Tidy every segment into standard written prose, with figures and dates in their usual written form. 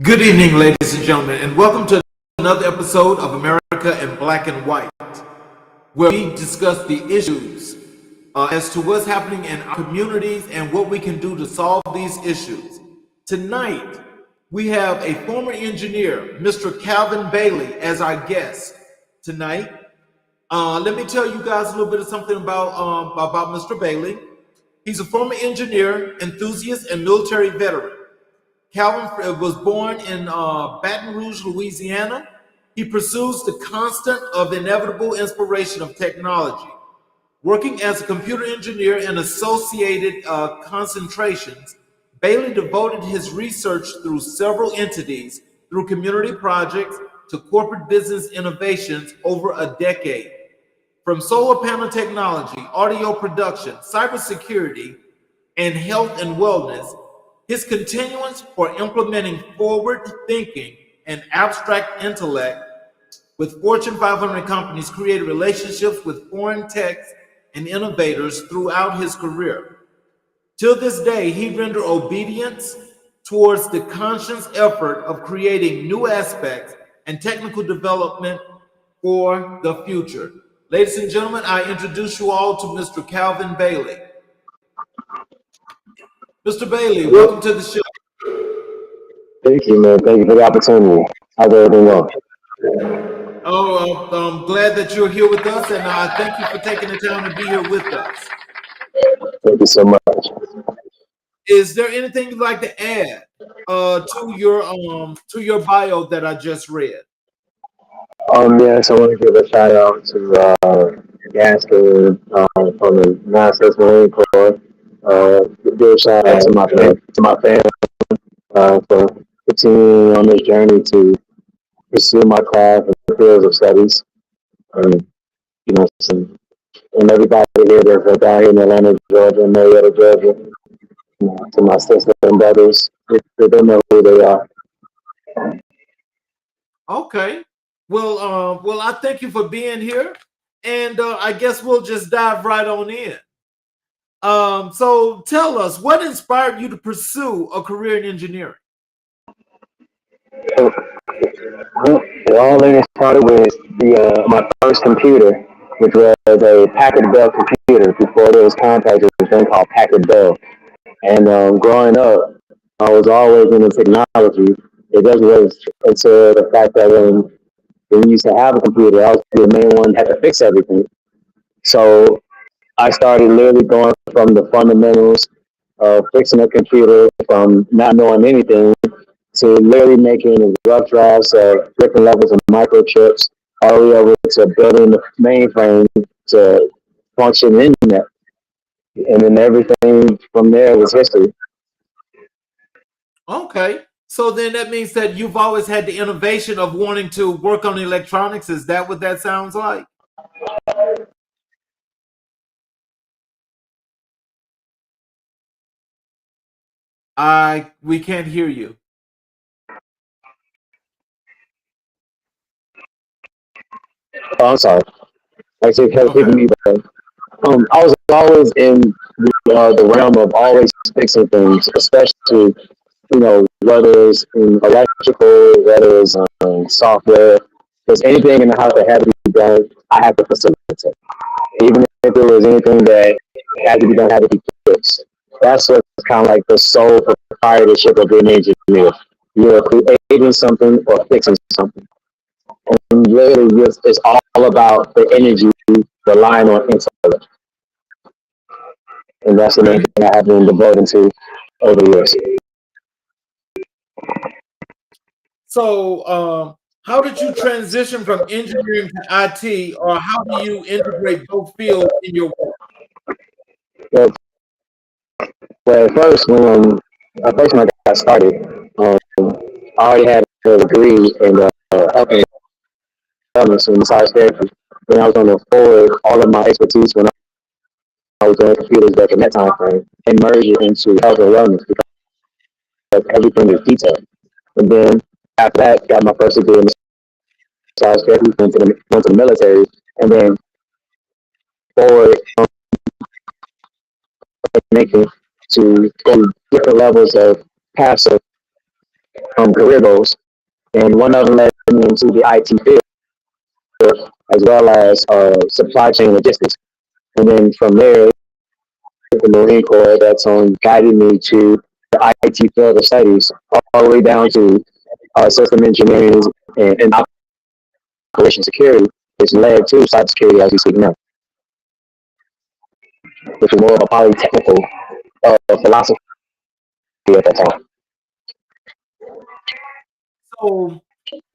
Good evening, ladies and gentlemen, and welcome to another episode of America in Black and White, where we discuss the issues as to what's happening in our communities and what we can do to solve these issues. Tonight, we have a former engineer, Mr. Calvin Bailey, as our guest tonight. Let me tell you guys a little bit of something about Mr. Bailey. He's a former engineer, enthusiast, and military veteran. Calvin was born in Baton Rouge, Louisiana. He pursues the constant of inevitable inspiration of technology. Working as a computer engineer in associated concentrations, Bailey devoted his research through several entities, through community projects to corporate business innovations over a decade. From solar panel technology, audio production, cybersecurity, and health and wellness, his continuance for implementing forward thinking and abstract intellect with Fortune 500 companies created relationships with foreign techs and innovators throughout his career. Till this day, he rendered obedience towards the conscious effort of creating new aspects and technical development for the future. Ladies and gentlemen, I introduce you all to Mr. Calvin Bailey. Mr. Bailey, welcome to the show. Thank you, man. Thank you for the opportunity. How's everything going? I'm glad that you're here with us, and thank you for taking the time to be here with us. Thank you so much. Is there anything you'd like to add to your bio that I just read? Yes, I want to give a shout out to Gaskin from the United States Marine Corps. Give a shout out to my family for continuing on this journey to pursue my craft and fields of studies. Um, some, and everybody here that's down here in Atlanta, Georgia, Marietta, Georgia, to my sisters and brothers, they don't know who they are. Okay. Well, I thank you for being here, and I guess we'll just dive right on in. So tell us, what inspired you to pursue a career in engineering? So, well, it all started with my first computer, which was a Packard Bell computer. Before there was Compaq, there was a thing called Packard Bell. And growing up, I was always into technology. It just was until the fact that when we used to have a computer, I was the main one that had to fix everything. So I started literally going from the fundamentals of fixing a computer from not knowing anything to literally making rough drafts of different levels of microchips all the way over to building the mainframe to function the internet. And then everything from there was history. Okay. So then that means that you've always had the innovation of wanting to work on electronics. Is that what that sounds like? We can't hear you. Oh, I'm sorry. Actually, kept Okay. hitting me, but I was always in the realm of always fixing things, especially whether it's in electrical, whether it's software. Because anything in the house that had to be done, I had to facilitate. Even if there was anything that had to be done, had to be fixed. That's what's kind of like the sole proprietorship of being an engineer. You're creating something or fixing something. And really, it's all about the energy relying on intellect. And that's the main Okay. thing I have been devoting to over the years. So, how did you transition from engineering to IT, or how do you integrate both fields in your work? But, well, first when I got started, I already had a degree in health and wellness and massage therapy. When I was on the forward, all of my expertise when I was doing computers back in that time frame, and merged it into health and wellness because everything is detailed. And then after that, got my first degree in massage therapy, went to the military, and then forward making to go different levels of paths of career goals, and one of them led me into the IT field as well as supply chain logistics. And then from there, the Marine Corps that's guided me to the IT field of studies, all the way down to system engineering and operation security, which led to cybersecurity as we speak now, which is more of a polytechnical philosophy at that time. So,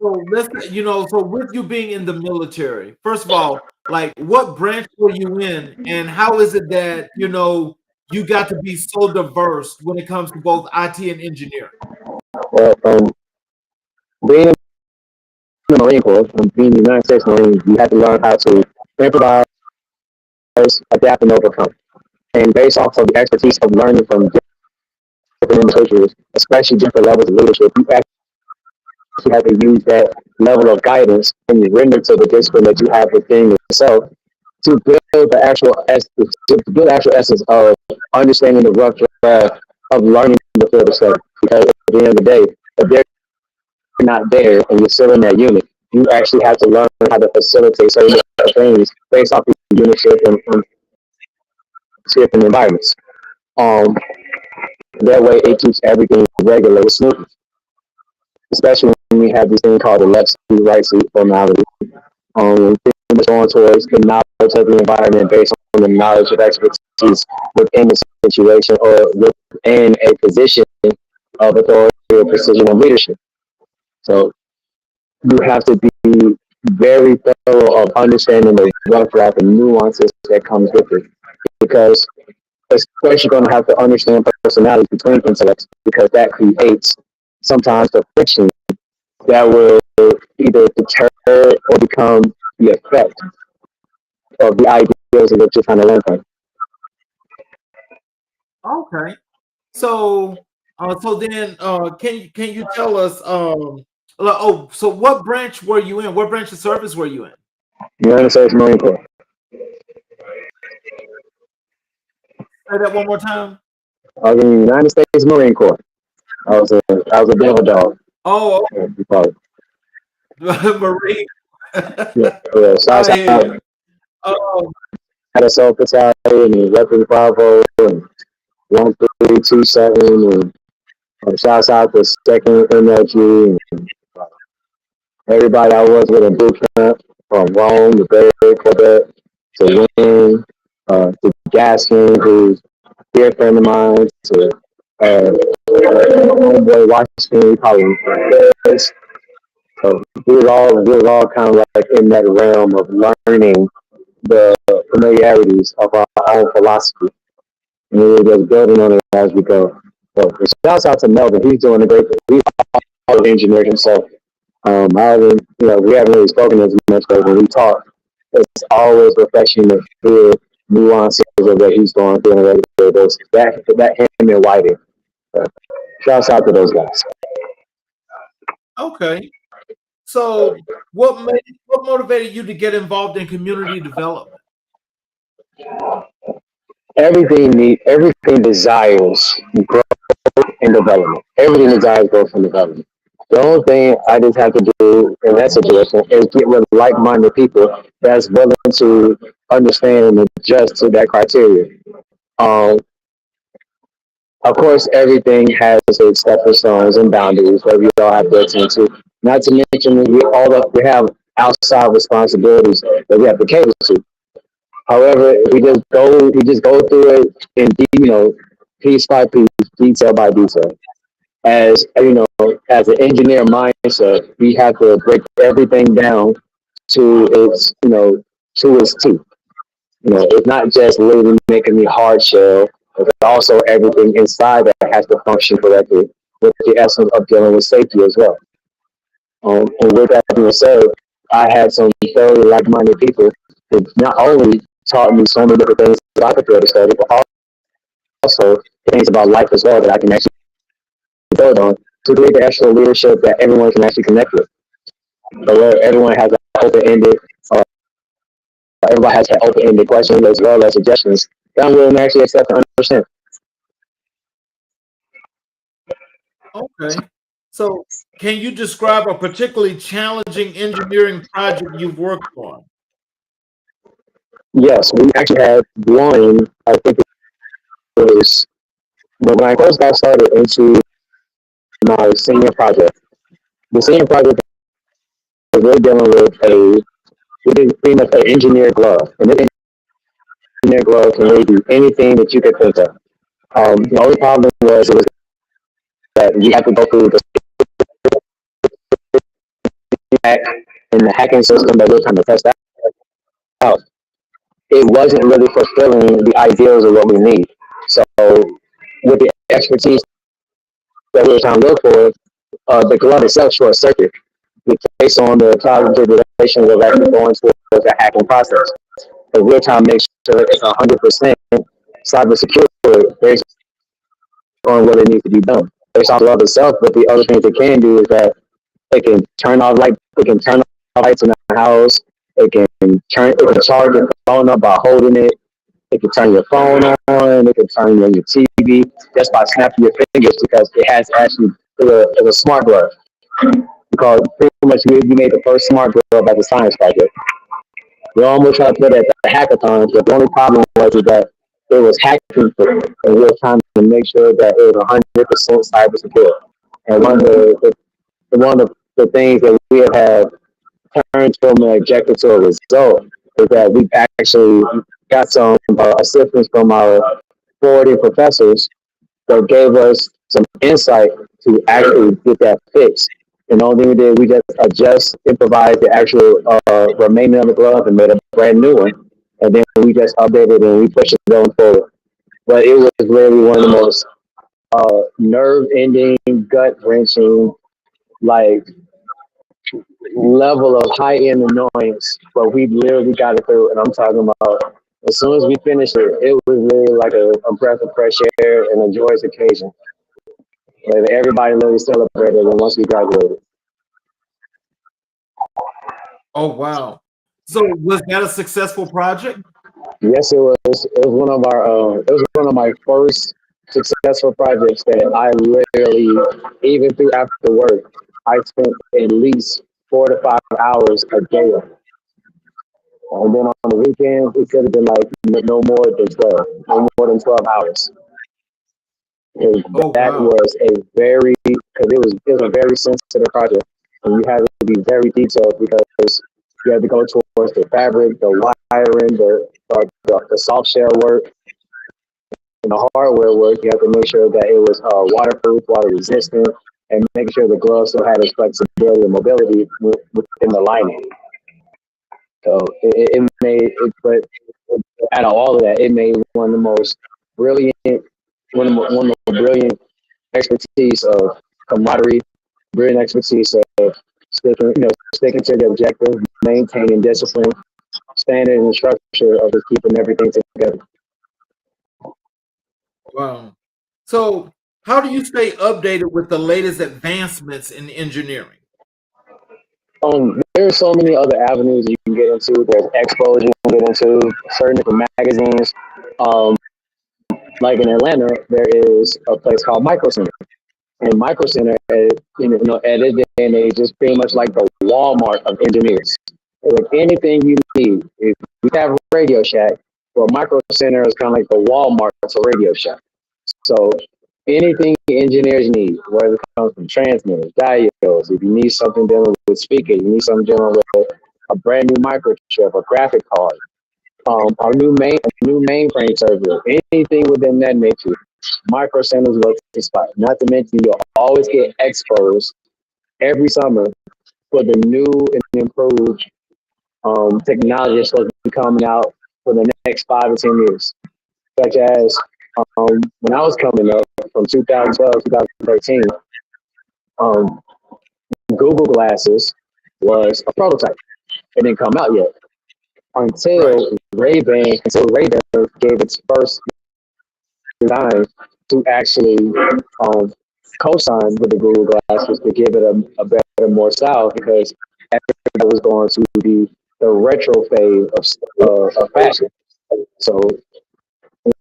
so with you being in the military, first of all, like what branch were you in, and how is it that you got to be so diverse when it comes to both IT and engineering? Well, being in the Marine Corps, from being in the United States Marine, you have to learn how to improvise, adapt, and overcome. And based off of the expertise of learning from different individuals, especially different levels of leadership, you actually have to use that level of guidance and render to the discipline that you have within yourself to build the actual essence of understanding the rough draft of learning the field of study. Because at the end of the day, if they're not there and you're still in that unit, you actually have to learn how to facilitate certain things based off the unitship and different environments. Um, that way, it keeps everything regular, smooth, especially when we have this thing called the left seat, right seat formality. Pretty much going towards the knowledge of the environment based on the knowledge of expertise within the situation or within a position of authority or position of leadership. So you have to be very thorough of understanding the rough draft and nuances that comes with it, because especially going to have to understand personalities between intellects, because that creates sometimes the friction that will either deter or become the effect of the ideas that you're trying to learn from. Okay. So then, can you tell us, so what branch were you in? What branch of service were you in? United States Marine Corps. Say that one more time. I was in the United States Marine Corps. I was a devil dog. Oh, We call it. Marine. Yeah, yeah. Shouts I hear out. you. Um, Had a Soul Battalion and Weapons Bravo and 1327 and shouts out to Second Energy and everybody I was with in boot camp, from Rome to Berry, Quebec to Wynn, to Gaskin, who's a dear friend of mine, to homeboy Washington, probably Paris. So we were all kind of like in that realm of learning the familiarities of our own philosophy, and we were just building on it as we go. So shouts out to Melvin. He's doing a great thing. He's an engineer himself. I haven't, we haven't really spoken as much, but when we talk, it's always refreshing to hear nuances of what he's going through on a regular basis. That him and Whiting. Uh, Shouts out to those guys. okay. So what motivated you to get involved in community development? Everything desires growth and development. Everything desires growth and development. The only thing I just have to do in that situation is get with like-minded people that's willing to understand and adjust to that criteria. Um, of course, everything has its stepping stones and boundaries that we all have to attend to. Not to mention, we have outside responsibilities that we have to cater to. However, we just go through it in piece by piece, detail by detail. As an engineer mindset, we have to break everything down to its teeth. It's not just literally making me hard shell, but also everything inside that has to function correctly with the essence of dealing with safety as well. And with that being said, I had some very like-minded people that not only taught me so many different things about the field of study, but also things about life as well that I can actually build on to create the actual leadership that everyone can actually connect with. So where everyone has an open-ended, uh, everybody has an open-ended question as well as suggestions that I'm willing to actually accept and understand. Okay. So, can you describe a particularly challenging engineering project you've worked on? Yes, we actually had one. I think it was when I first got started into my senior project. The senior project was really dealing with we did pretty much an engineer glove, and this engineer glove can really do anything that you could think of. The only problem was it was that we had to go through the hack and the hacking system that we were trying to test out. It wasn't really fulfilling the ideals of what we need. So, with the expertise that we were trying to look for, the glove itself short circuit based on the cognitive relations of actually going towards the hacking process. But we're trying to make sure it's 100% cyber secure based on what it needs to be done. Based on the glove itself, but the other things it can do is that it can turn off lights in the house. It can charge your phone up by holding it. It can turn your phone on. It can turn on your TV just by snapping your fingers because it has actually it was a smart glove. Because pretty much we made the first smart glove at the science project. We almost tried to put it at the hackathon, but the only problem was that it was hacking proof, and we were trying to make sure that it was 100% cyber secure. And one of the things that we have turned from an objective to a result is that we actually got some assistance from our authority professors that gave us some insight to actually get that fixed. And the only thing we did, we just improvised the actual remaining of the glove and made a brand new one. And then we just updated and we pushed it going forward. But it was really one of the most nerve-ending, gut-wrenching, like level of high-end annoyance. But we literally got it through. And I'm talking about as soon as we finished it, it was really like a breath of fresh air and a joyous occasion. And everybody literally celebrated and once we graduated. Oh, wow. So, was that a successful project? Yes, it was. It was one of our. It was one of my first successful projects that I literally, even through after work, I spent at least 4 to 5 hours a day. And then on the weekends, it could have been like no more than 12, no more than 12 hours. Oh, That wow. was a very, because it was a very sensitive project, and you had to be very detailed because you had to go towards the fabric, the wiring, the soft shell work, and the hardware work. You have to make sure that it was waterproof, water resistant, and make sure the glove still had its flexibility and mobility within the lining. So it made it, but out of all of that, it made one of the most brilliant, one of the brilliant expertise of camaraderie, brilliant expertise of sticking to the objective, maintaining discipline, standard and structure of just keeping everything together. Wow. So, how do you stay updated with the latest advancements in engineering? There's so many other avenues you can get into. There's expos you can get into, certain different magazines. Um, like in Atlanta, there is a place called Micro Center. And Micro Center, at this day and age, is pretty much like the Walmart of engineers. Like anything you need, if we have a Radio Shack, well, Micro Center is kind of like the Walmart to Radio Shack. So anything engineers need, whether it comes from transmitters, diodes, if you need something dealing with speakers, you need something dealing with a brand new microchip, a graphic card, a new mainframe server, anything within that nature, Micro Centers was the spot. Not to mention, you'll always get expos every summer for the new and improved technology that's supposed to be coming out for the next 5 to 10 years. Such as when I was coming up from 2012 2013, um, Google Glasses was a prototype. It didn't come out yet Right. until Ray-Ban gave its first design to actually um, co-sign with the Google Glasses to give it a better, more style because everybody was going to be the retro phase of fashion. So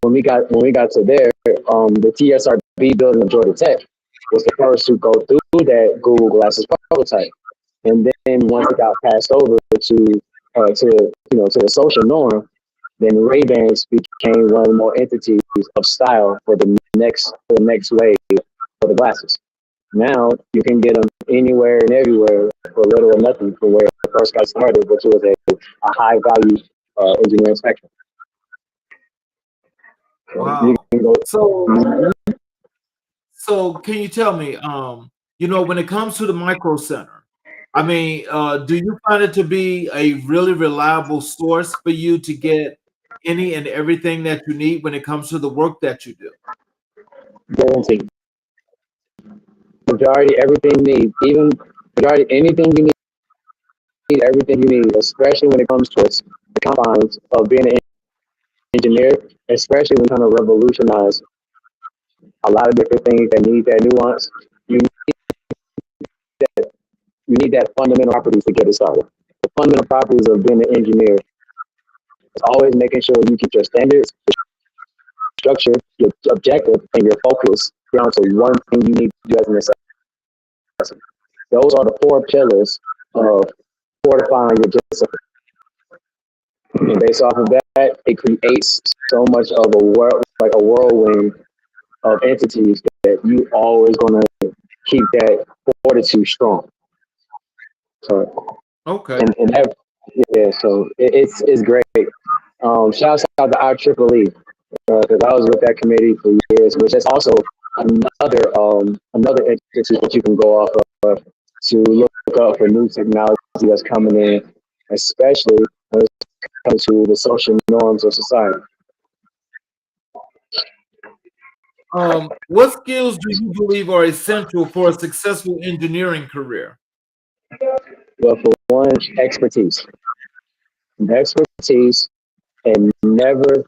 when we got to there, the TSRB building of Georgia Tech, was the first to go through that Google Glasses prototype. And then once it got passed over to the social norm, then Ray-Bans became one of the more entities of style for the next wave for the glasses. Now you can get them anywhere and everywhere for little or nothing from where it first got started, which was a high value engineering spectrum. So you Wow. can go. So, Mhm. so can you tell me, when it comes to the Micro Center, I mean, do you find it to be a really reliable source for you to get any and everything that you need when it comes to the work that you do? Guaranteed. Majority everything you need, even majority anything you need, everything you need, especially when it comes to the confines of being an engineer, especially when trying to revolutionize a lot of different things that need that nuance. You you need that fundamental properties to get it started. The fundamental properties of being an engineer is always making sure you keep your standards, your structure, your objective, and your focus down to one thing you need to do as an assessor. Those are the four pillars of fortifying your discipline. And based off of that, it creates so much of a world, like a whirlwind of entities that you always gonna keep that fortitude strong. So Okay. and that yeah, so it's great. Shouts out to IEEE because I was with that committee for years, which is also another entity that you can go off of to look up for new technology that's coming in, especially when it comes to the social norms of society. What skills do you believe are essential for a successful engineering career? Well, for one, expertise, and never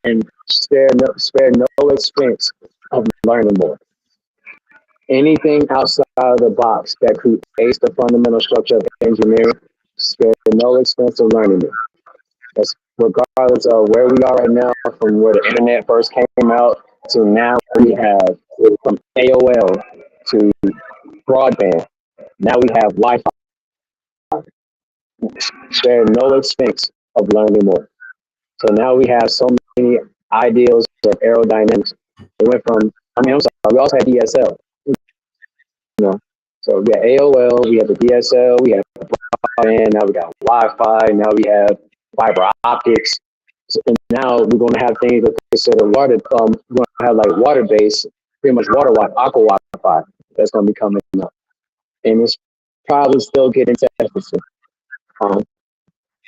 and spare no expense of learning more. Anything outside of the box that creates the fundamental structure of engineering, spare no expense of learning it. That's regardless of where we are right now, from where the internet first came out to now we have from AOL to broadband. Now we have Wi-Fi. Spare no expense of learning more. So now we have so many ideals of aerodynamics. It went from, I'm sorry, we also had DSL, you know. So we have AOL, we have the DSL, we have broadband, now we got Wi-Fi, now we have fiber optics. So, and now we're going to have things that consider water, we're going to have like water-based, pretty much water Wi-Fi, aqua Wi-Fi that's going to be coming up. And it's probably still getting tested.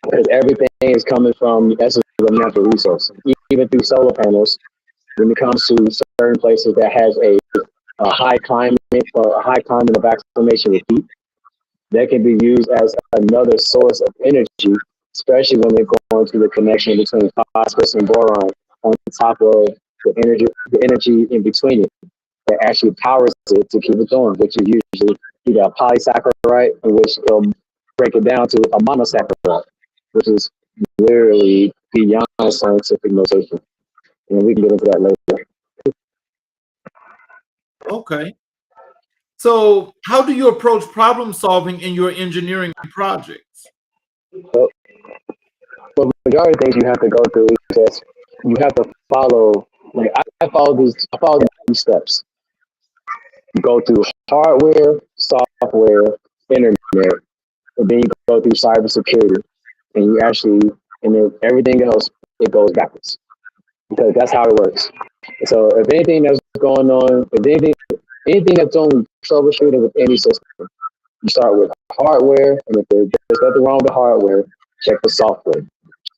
Because everything is coming from the essence of natural resource. Even through solar panels, when it comes to certain places that has a high climate or a high climate of acclimation with heat, that can be used as another source of energy, especially when they're going to the connection between phosphorus and boron on top of the energy in between it that actually powers it to keep it going, which is usually either a polysaccharide, in which it'll break it down to a monosaccharide, which is literally beyond scientific notation. And we can get into that later. Okay. So, how do you approach problem solving in your engineering projects? But the majority of things you have to go through is just you have to follow. Like I follow these steps. You go through hardware, software, internet, and then you go through cybersecurity, and you actually, and then everything else it goes backwards because that's how it works. So if anything that's going on, if anything that's on troubleshooting with any system, you start with hardware, and if there's nothing wrong with the hardware, check the software.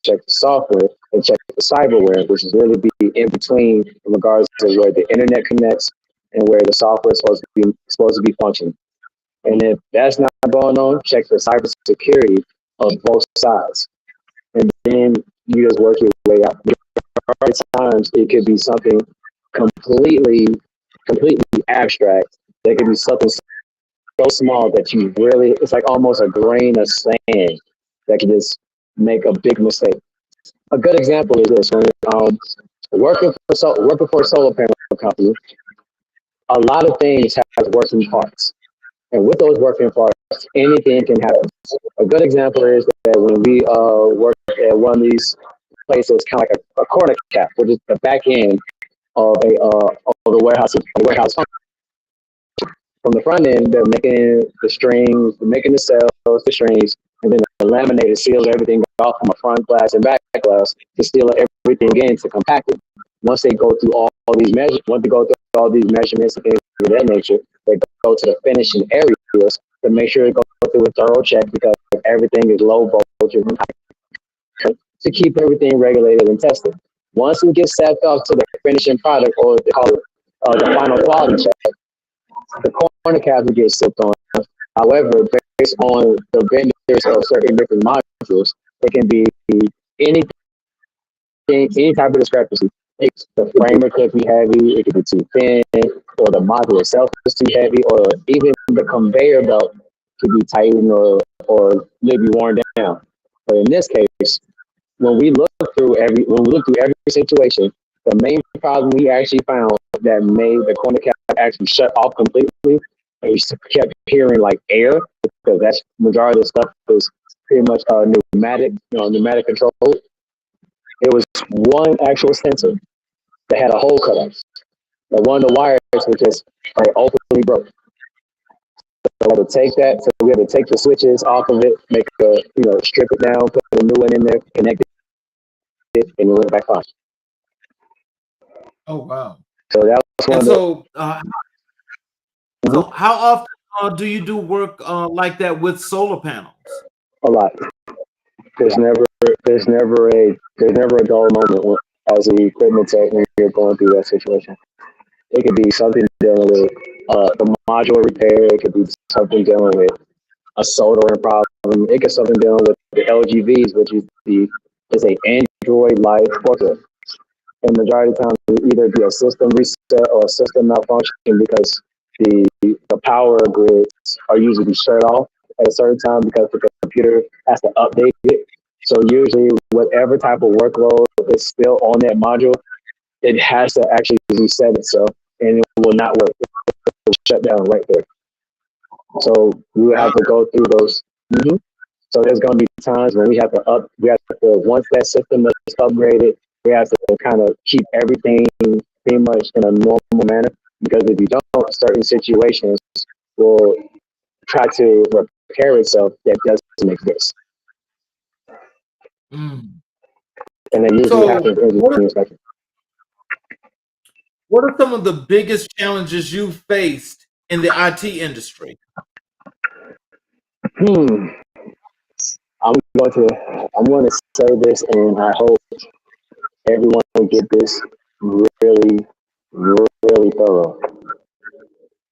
Check the software and check the cyberware, which is really be in between in regards to where the internet connects and where the software is supposed to be functioning. And if that's not going on, check the cybersecurity of both sides. And then you just work your way out. At times it could be something completely, completely abstract. There could be something so small that you really, it's like almost a grain of sand that can just make a big mistake. A good example is this, right? Working for a solar panel company, a lot of things have working parts. And with those working parts, anything can happen. A good example is that when we work at one of these places, kind of like a corner cap, which is the back end of of the warehouse. From the front end, they're making the strings, they're making the cells, the strings, and then the laminator seals everything off from a front glass and back glass to seal everything in to compact it. Once they go through all these measures, once they go through all these measurements and things of that nature, they go to the finishing areas to make sure they go through a thorough check because everything is low voltage and high to keep everything regulated and tested. Once it gets set up to the finishing product, or they call it the final quality check, the corner caps will get sipped on. However, based on the vendors of certain different modules, it can be anything, any type of discrepancy. The framer could be heavy, it could be too thin, or the module itself is too heavy, or even the conveyor belt could be tightened or maybe worn down. But in this case, when we look through every situation, the main problem we actually found that made the corner cap actually shut off completely, and we kept hearing like air because that's majority of the stuff is pretty much pneumatic control. It was one actual sensor that had a hole cut off. And one of the wires was just like openly broke. So we had to take that. So we had to take the switches off of it, strip it down, put a new one in there, connect it, and it went back on. Oh wow! So that was one And of the. so how often do you do work like that with solar panels? A lot. There's never a dull moment as an equipment tech when you're going through that situation. It could be something dealing with the module repair. It could be something dealing with a soldering problem. It could be something dealing with the LGVs, which is a Android Life forklift. And majority of the time, it will either be a system reset or a system malfunction because the power grids are usually shut off at a certain time because the computer has to update it. So usually, whatever type of workload is still on that module, it has to actually reset itself, and it will not work. It will shut down right there. So we will have to go through those. Mm-hmm. So there's going to be times when we have to once that system is upgraded, we have to kind of keep everything pretty much in a normal manner, because if you don't, certain situations will try to repair itself that doesn't exist. Mm. And that usually happens in the inspection. What are some of the biggest challenges you faced in the IT industry? I'm going to say this, and I hope everyone will get this really, really thorough.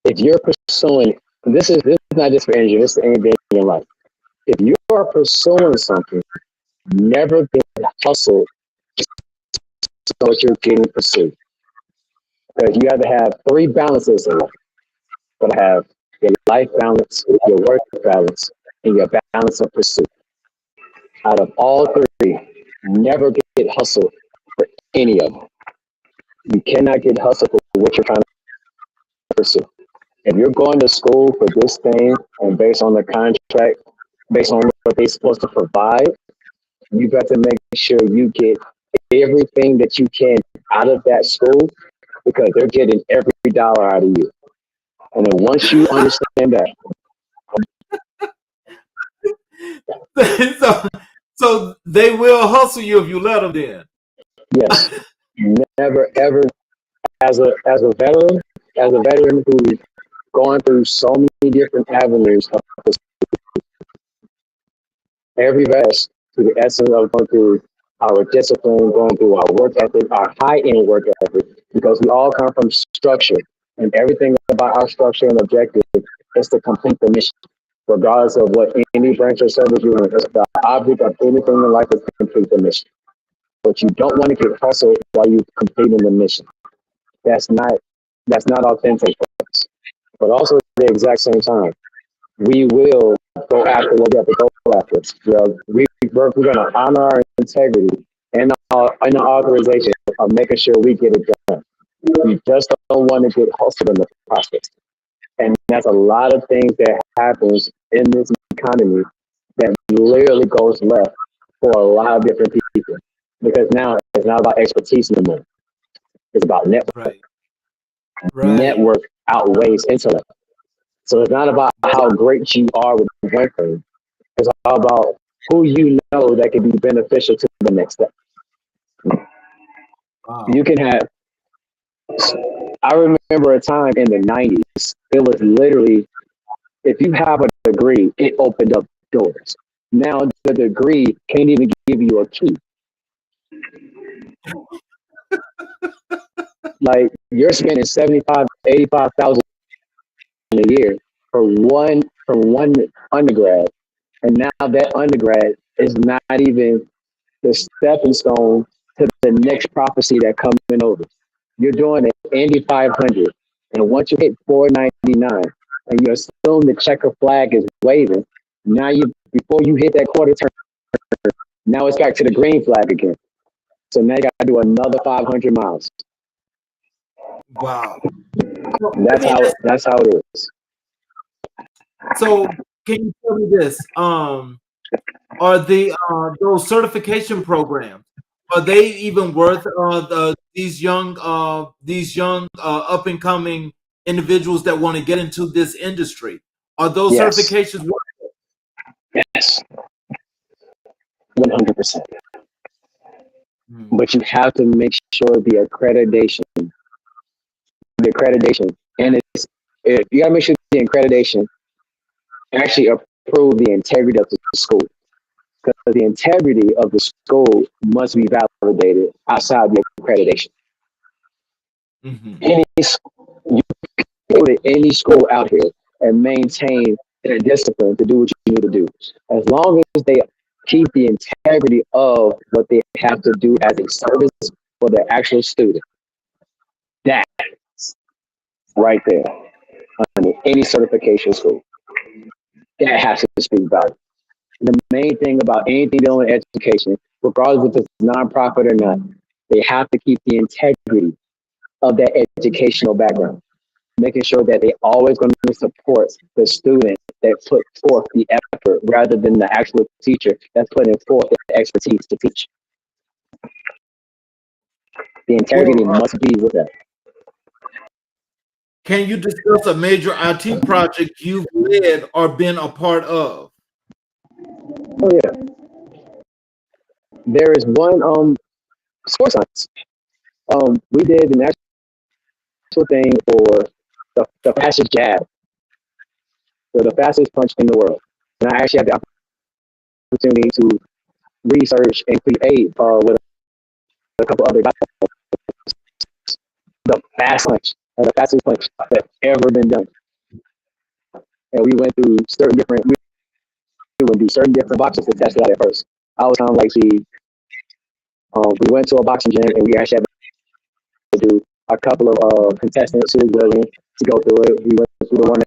If you're pursuing, this is not just for energy, this is anything in your life. If you are pursuing something, never get hustled so what you're getting pursued. Because you have to have three balances in life. You got to have your life balance, your work balance, and your balance of pursuit. Out of all three, never get hustled for any of them. You cannot get hustled for what you're trying to pursue. If you're going to school for this thing and based on the contract, based on what they're supposed to provide, you got to make sure you get everything that you can out of that school, because they're getting every dollar out of you. And then once you understand so, that, so they will hustle you if you let them. Then, yes, never ever, as a veteran who's gone through so many different avenues of every vest to the essence of going through our discipline, going through our work ethic, our high-end work ethic, because we all come from structure, and everything about our structure and objective is to complete the mission, regardless of what any branch of service you're in. The object of anything in life is to complete the mission. But you don't want to get hustled while you're completing the mission. That's not authentic for us. But also at the exact same time, we will go after what we have to go after. We're going to honor our integrity and our authorization of making sure we get it done. You just don't want to get hustled in the process. And that's a lot of things that happens in this economy that literally goes left for a lot of different people. Because now it's not about expertise anymore. It's about network. Right. Right. Network outweighs intellect. So it's not about how great you are with one thing. It's all about who you know that can be beneficial to the next step. Wow. You can have, I remember a time in the 90s, it was literally, if you have a degree, it opened up doors. Now the degree can't even give you a key. Like you're spending 75, 85,000 a year for one undergrad. And now that undergrad is not even the stepping stone to the next prophecy that coming over. You're doing an Indy 500, and once you hit 499, and you assume the checker flag is waving, now you before you hit that quarter turn, now it's back to the green flag again. So now you got to do another 500 miles. Wow. So, let That's me how ask, that's how it is. so can you tell me this? Are the those certification programs, are they even worth these young up and coming individuals that want to get into this industry? Are those Yes, certifications worth? yes, 100%. Hmm. But you have to make sure the accreditation, and you got to make sure the accreditation actually approve the integrity of the school. Because the integrity of the school must be validated outside the accreditation. Hmm. Any you go to any school out here and maintain their discipline to do what you need to do, as long as they keep the integrity of what they have to do as a service for their actual student. That right there, under any certification school, that has to speak about it. The main thing about anything dealing with education, regardless if it's nonprofit or not, they have to keep the integrity of that educational background, making sure that they always going to support the student that put forth the effort rather than the actual teacher that's putting forth the expertise to teach. The integrity Well, must be with that. can you discuss a major IT project you've led or been a part of? Oh yeah, there is one sports science. We did the national thing for the fastest jab, or the fastest punch in the world. And I actually had the opportunity to research and create with a couple other guys the fast punch, the fastest punch that's ever been done. And we would do certain different boxes to test it out at first. I was kind of like, see, we went to a boxing gym and we actually had to do a couple of contestants who were willing to go through it. We went through the one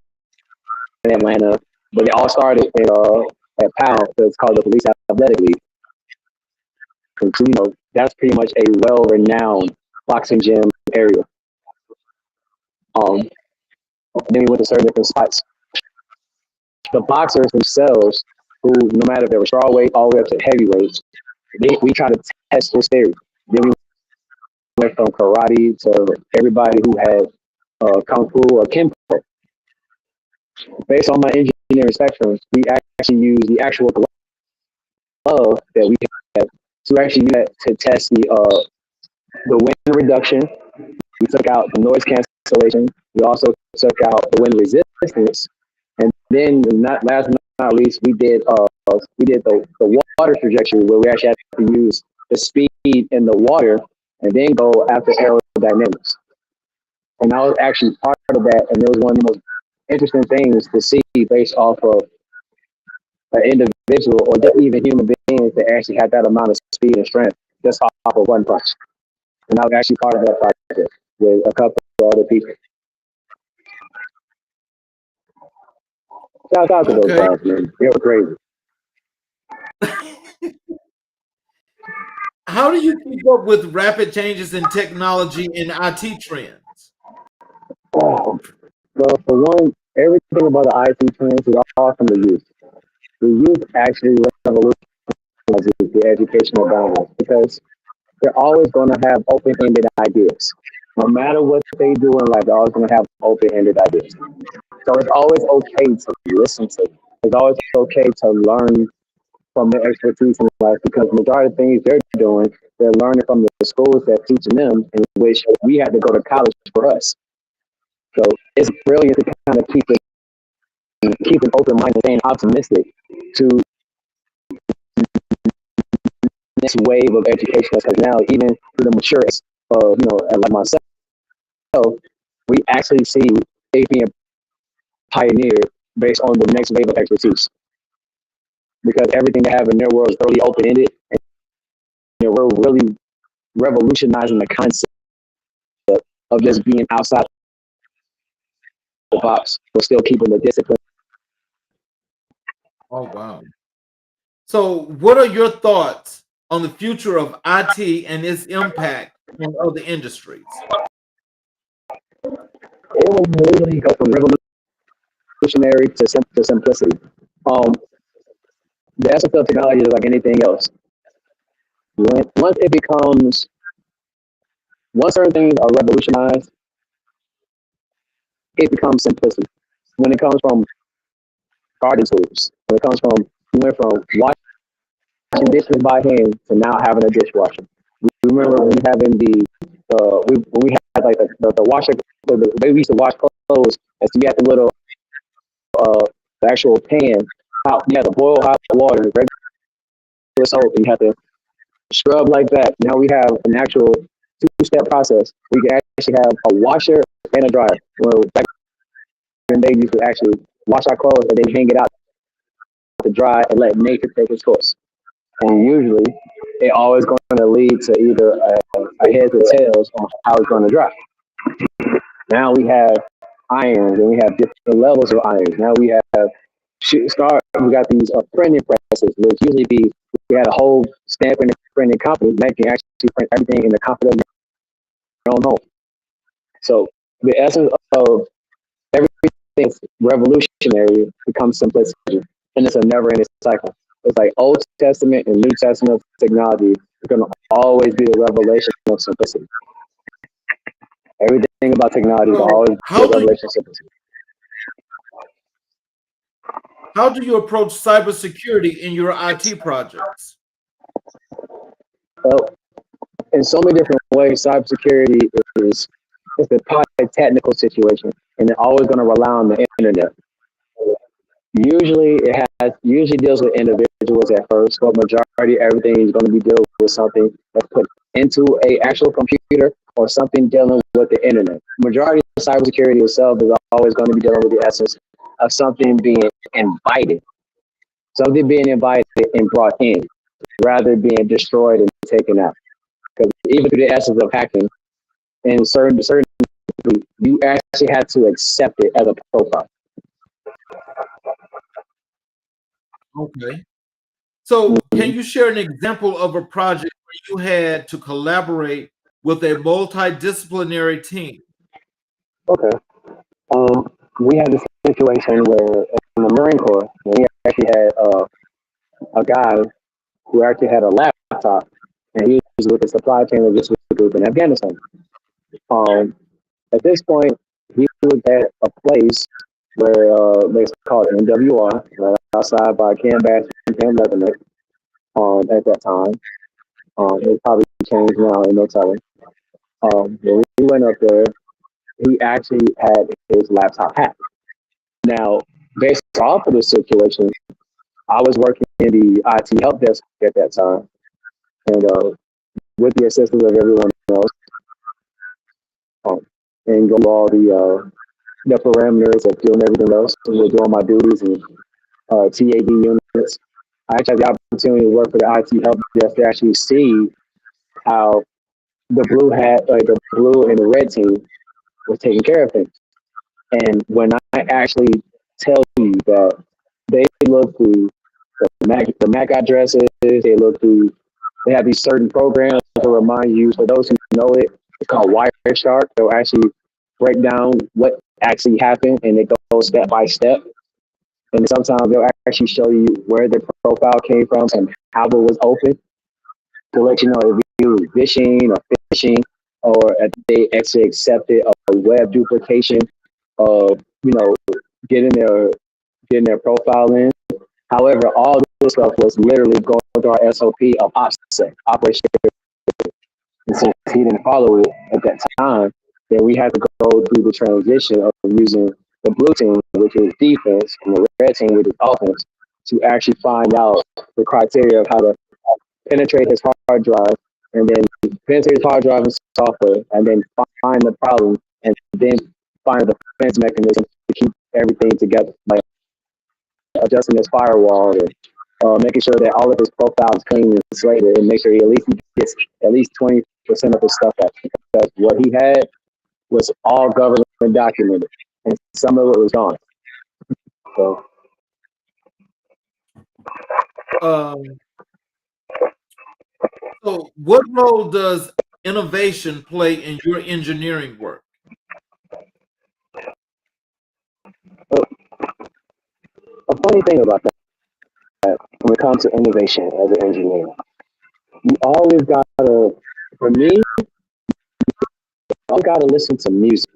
in Atlanta, but it all started at PAL, so it's called the Police Athletic League. And so, that's pretty much a well-renowned boxing gym area. Um, then we went to certain different spots. The boxers themselves, who no matter if they were strawweight all the way up to heavyweights, we try to test this theory. Then we went from karate to everybody who had kung fu or kempo. Based on my engineering spectrum, we actually use the actual glove that we have to actually use that to test the wind reduction. We took out the noise cancellation. We also took out the wind resistance, and then not last but not least, we did the water trajectory where we actually had to use the speed in the water and then go after aerodynamics. And I was actually part of that, and it was one of the most interesting things to see based off of an individual or even human beings that actually had that amount of speed and strength just off of one punch. And I was actually part of that project with a couple of other people. Shout out to those Okay. guys, man. They were crazy. how do you keep up with rapid changes in technology and IT trends? Oh, well, for one, everything about the IT trends is all from the youth. The youth actually revolutionizes the educational boundaries because they're always going to have open-ended ideas. No matter what they do in life, they're always going to have open-ended ideas. So it's always okay to listen to. It's always okay to learn from their expertise in life because the majority of things they're doing, they're learning from the schools that teaching them, in which we had to go to college for us. So it's brilliant to kind of keep an open mind and staying optimistic to next wave of education. Because now, even through the maturity of like myself, we actually see it being pioneered based on the next wave of expertise. Because everything they have in their world is totally open ended, and we're really revolutionizing the concept of just being outside the box, but still keeping the discipline. Oh, wow. So, what are your thoughts on the future of IT and its impact on other industries? It will literally go from revolutionary to simplicity. Um, the essence of technology is like anything else. Once it becomes, once certain things are revolutionized, it becomes simplicity. When it comes from garden tools, when it comes from, we went from washing dishes by hand to now having a dishwasher. We remember when having when we had like the washer, the way we used to wash clothes, as you had the little uh the actual pan out, you had to boil hot water, regular soap, and you had to scrub like that. Now we have an actual two-step process. We can actually have a washer and a dryer. Well, back in the day, you could actually wash our clothes and then hang it out to dry and let nature take its course. And usually, it always going to lead to either a heads or tails on how it's going to dry. Now we have irons and we have different levels of irons. Now we have we got these printing presses, which usually we had a whole stamping and printing company making actually print everything in the comfort of your own home. So the essence of everything revolutionary becomes simplicity, and it's a never-ending cycle. It's like Old Testament and New Testament technology is going to always be the revelation of simplicity. Everything about technology will So, always be a revelation of simplicity. how do you approach cybersecurity in your IT projects? Well, in so many different ways, cybersecurity is it's a probably technical situation, and it's always going to rely on the internet. Usually deals with individuals at first, but majority everything is going to be dealing with something that's put into a actual computer or something dealing with the internet. Majority of cybersecurity itself is always going to be dealing with the essence of invited, something being invited and brought in, rather than being destroyed and taken out. Because even through the essence of hacking, in certain you actually have to accept it as a profile. Okay. So, can you share an example of a project where you had to collaborate with a multidisciplinary team? Okay. We had this situation where in the Marine Corps, we actually had a guy who actually had a laptop, and he was with the supply chain logistics group in Afghanistan. Um, at this point, he was at a place where they called NWR, right outside by Camp Bass and Camp Leatherneck. At that time, it probably changed now, in no telling. When we went up there, he actually had his laptop hacked. Now, based off of this situation, I was working in the IT help desk at that time, and with the assistance of everyone else, um, and go all the parameters of doing everything else, and we're doing my duties and TAD units. I actually had the opportunity to work for the IT help desk to actually see how the blue and the red team was taking care of things. And when I actually tell you that they look through the MAC addresses, they look through They have these certain programs to remind you. For those who know it, it's called Wireshark. They'll actually break down what actually happened, and it goes step by step. And sometimes they'll actually show you where the profile came from and how it was opened to let you know if you were vishing or phishing, or if they actually accepted a web duplication of, getting their getting their profile in. However, all this stuff was literally going through our SOP of OPSEC, Operation. And since he didn't follow it at that time, then we had to go through the transition of using the blue team, which is defense, and the red team, which is offense, to actually find out the criteria of how to penetrate his hard drive, and then penetrate his hard drive and software, and then find the problem, and then find the defense mechanism to keep everything together, like adjusting his firewall, and making sure that all of his profiles clean and slated, and make sure he at least gets at least 20% of his stuff back, because what he had was all government documented, and some of it was gone. So, so what role does innovation play in your engineering work? a funny thing about that, when it comes to innovation as an engineer, you always gotta, for me, I gotta listen to music,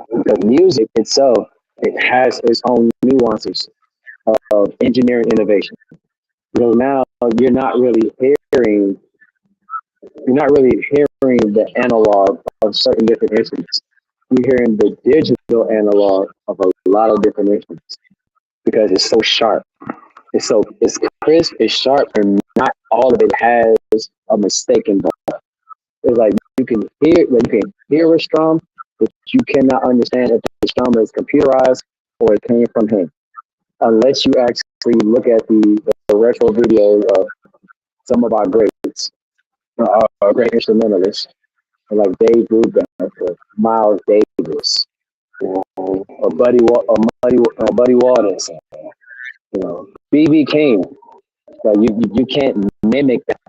because music itself, it has its own nuances of engineering innovation. Because now you're not really hearing you're not really hearing the analog of certain different instruments. You're hearing the digital analog of a lot of different instruments, because it's so sharp. It's crisp, it's sharp, and not all of it has a mistake involved. It's like you can hear a strum, but you cannot understand if the strum is computerized or it came from him, unless you actually look at the retro videos of some of our greats, our great instrumentalists, like Dave Brubeck or Miles Davis, or Buddy Waters, BB King. Like you can't mimic that.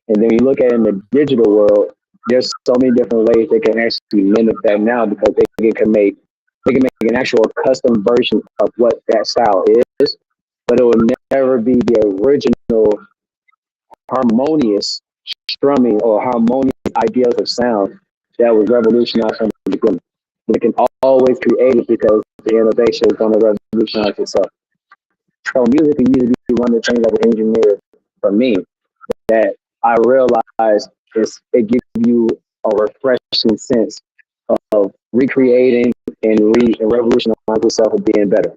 And then you look at it in the digital world, there's so many different ways they can actually mimic that now, because they can make an actual custom version of what that style is, but it will never be the original harmonious strumming or harmonious ideas of sound that was revolutionized from the beginning. They can always create it, because the innovation is going to revolutionize itself. So music can usually be one of the things as an engineer, for me, that I realize it gives you a refreshing sense of recreating and revolutionizing yourself and being better.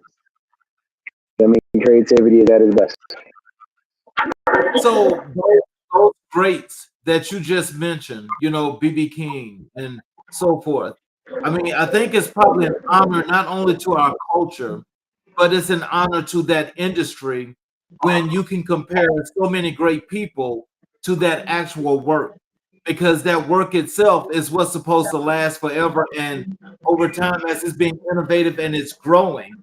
I mean, creativity is at its best. So those greats that you just mentioned, BB King and so forth. I mean, I think it's probably an honor not only to our culture, but it's an honor to that industry when you can compare so many great people to that actual work, because that work itself is what's supposed to last forever, and over time as it's being innovative and it's growing.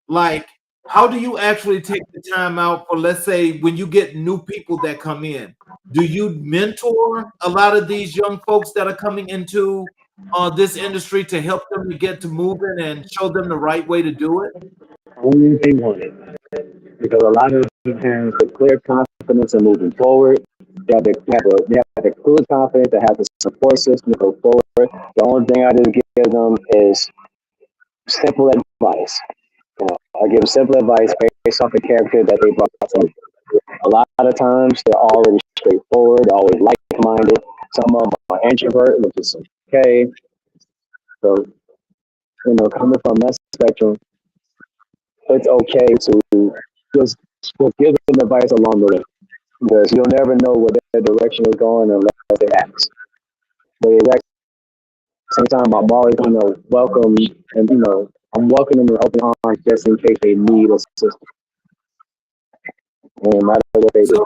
Like, how do you actually take the time out for, let's say, when you get new people that come in? Do you mentor a lot of these young folks that are coming into this industry to help them to get to moving and show them the right way to do it? Only they want it, because a lot of them have the clear confidence in moving forward. They have the clear confidence to have the support system to go forward. The only thing I just give them is simple advice. I give them simple advice based off the character that they brought to me. A lot of times they're already straightforward, they're always like-minded. Some of them are introvert, which is okay. So, coming from that spectrum, it's okay to just give them advice along the way, because you'll never know where their direction is going unless they ask. But at the same time, I'm always going to welcome, and I'm welcoming them with open arms just in case they need assistance, no matter what they do.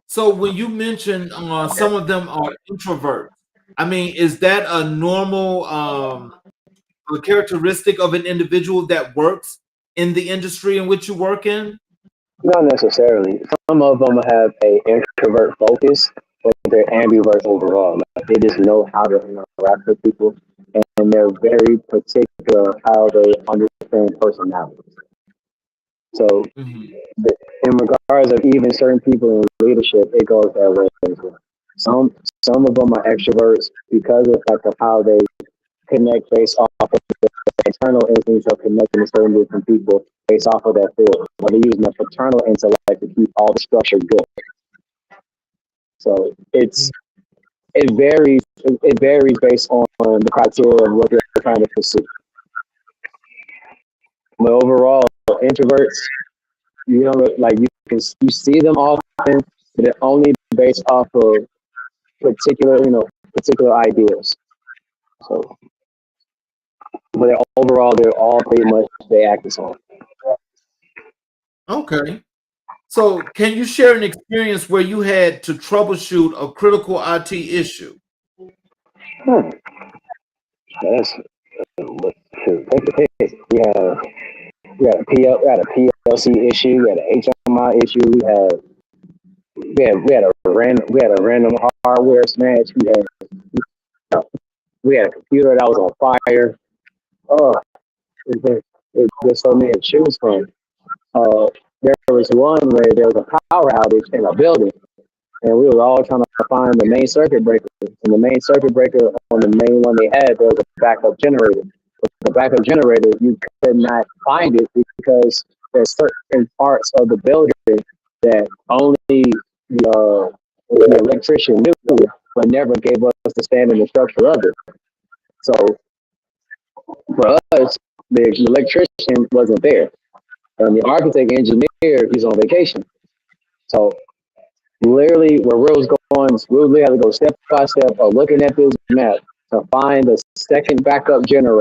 So when you mention some of them are introverts, I mean, is that a normal a characteristic of an individual that works in the industry in which you work in? Not necessarily. Some of them have a introvert focus, but they're ambivert overall. Like they just know how to interact with people, and they're very particular how they understand personalities. So, Hmm. in regards of even certain people in leadership, it goes that way as well. Some some of them are extroverts because of like of how they connect based off of internal instincts of connecting to certain different people based off of that field. Or they're using the paternal intellect to keep all the structure good. So it varies based on the criteria of what they're trying to pursue. But overall, introverts, you know, like you see them often, but they're only based off of particular, particular ideas. So, but overall, they're all pretty much they act as on. Okay. So, can you share an experience where you had to troubleshoot a critical IT issue? Hmm, that's shoot, take the pick. We had a PLC issue, we had an HMI issue, we had a random hardware smash, we had a computer that was on fire. Oh, there's so many to choose from. There was one where there was a power outage in a building, and we were all trying to find the main circuit breaker. And the main circuit breaker on the main one they had, there was a backup generator. But the backup generator, you could not find it because there's certain parts of the building that only the electrician knew, but never gave us the standard and structure of it. So for us, the electrician wasn't there, and the architect engineer, he's on vacation. So literally, where we was going, we literally had to go step by step of looking at this map to find the second backup generator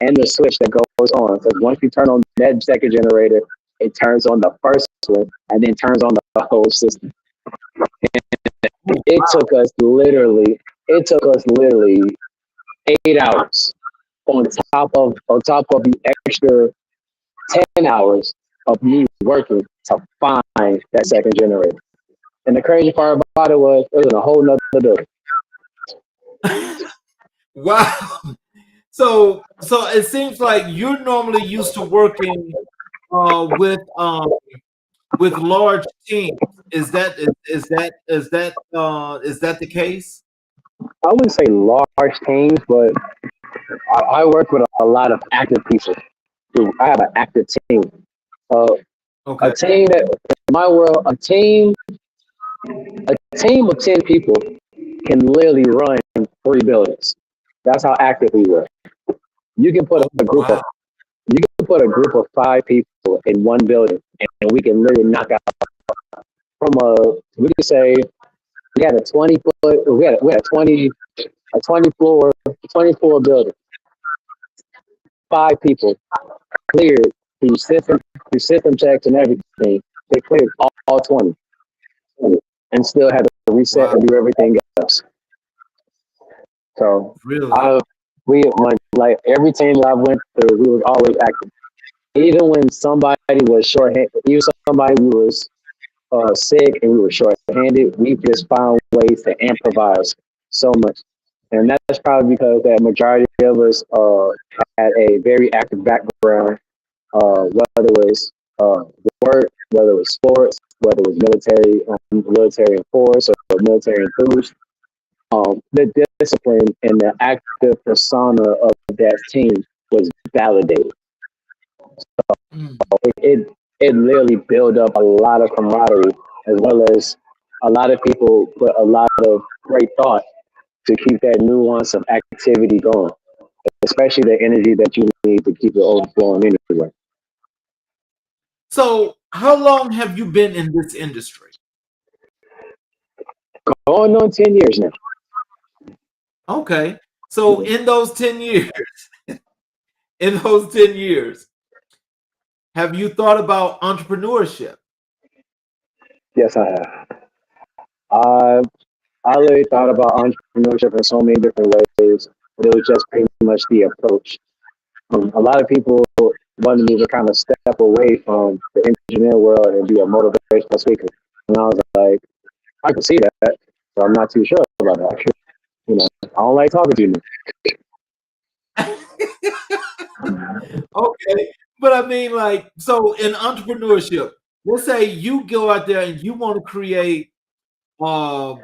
and the switch that goes on. So once you turn on that second generator, it turns on the first one and then turns on the whole system. Oh, It took us literally, it took us literally 8 hours on top of the extra 10 hours of me working to find that second generator. And the crazy part about it was it was in a whole nother building. wow. So it seems like you're normally used to working with large teams. Is that the case? I wouldn't say large teams, but I work with a lot of active people. I have an active team. Uh, a Okay. team that, in my world, a team of 10 people can literally run 3 buildings. That's how active we were. You can put Oh a group of wow. you can put a group of 5 people in one building, and we can literally knock out from we could say we had a 20 foot, we had a 20 floor building. 5 people cleared through system checks and everything. They cleared all 20 and still had to reset Wow. and do everything else. So Really? I we like every team that I went through, we were always active. Even when somebody was short-handed, even somebody was sick and we were short-handed, we just found ways to improvise so much. And that's probably because that majority of us had a very active background, whether it was work, whether it was sports, whether it was military and force, or military and crews. The discipline and the active persona of that team was validated. Mm. It literally built up a lot of camaraderie, as well as a lot of people put a lot of great thought to keep that nuance of activity going, especially the energy that you need to keep it overflowing anyway. So, how long have you been in this industry? Going on 10 years now. Okay. So, in those 10 years, have you thought about entrepreneurship? Yes, I have. I I literally thought about entrepreneurship in so many different ways, but it was just pretty much the approach. A lot of people wanted me to kind of step away from the engineering world and be a motivational speaker. And I was like, I can see that, but I'm not too sure about that. You know, I don't like talking to you. Okay, but I mean, like, so in entrepreneurship, let's say you go out there and you want to create uh,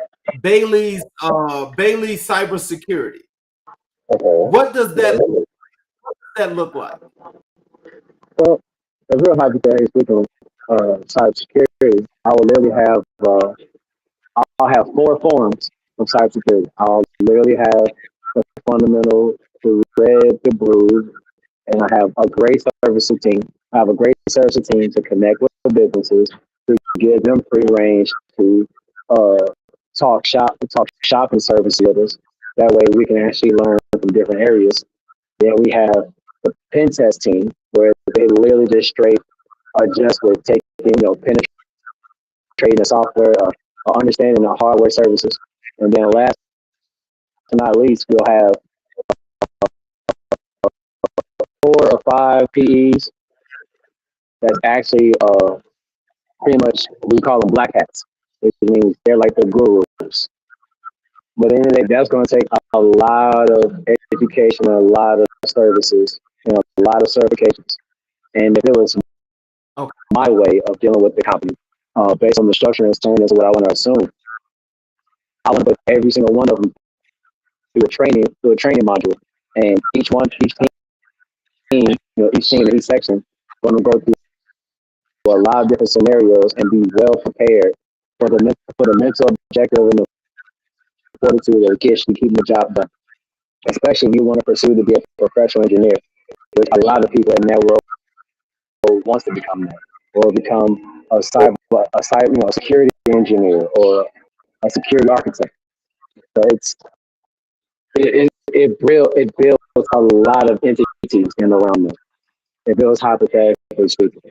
Bailey's cybersecurity. Okay. What does that look like? Well, a real hypothetically speaking, cybersecurity, I will literally have I'll have four forms of cybersecurity. I'll literally have the fundamental, the red, the blue, and I have a great services team. I have a great services team to connect with the businesses to give them free range to uh, talk shopping service dealers. That way we can actually learn from different areas. Then we have the pen test team where they literally just straight adjust with taking, penetrating the software, understanding the hardware services. And then last but not least, we'll have 4 or 5 PEs that's actually pretty much, we call them black hats. It means they're like the gurus. But at the end of the day, that's going to take a lot of education, a lot of services, a lot of certifications. And if it was Okay. my way of dealing with the company, based on the structure and standards of what I want to assume, I want to put every single one of them through a training module, and each team, each team in each section, going to go through a lot of different scenarios and be well prepared for the mental objective and the fortitude of kids to keep the job done. Especially if you want to pursue to be a professional engineer, which a lot of people in that world wants to become that, or become a security engineer or a security architect. So it builds a lot of entities in around them. It builds hypothetically speaking.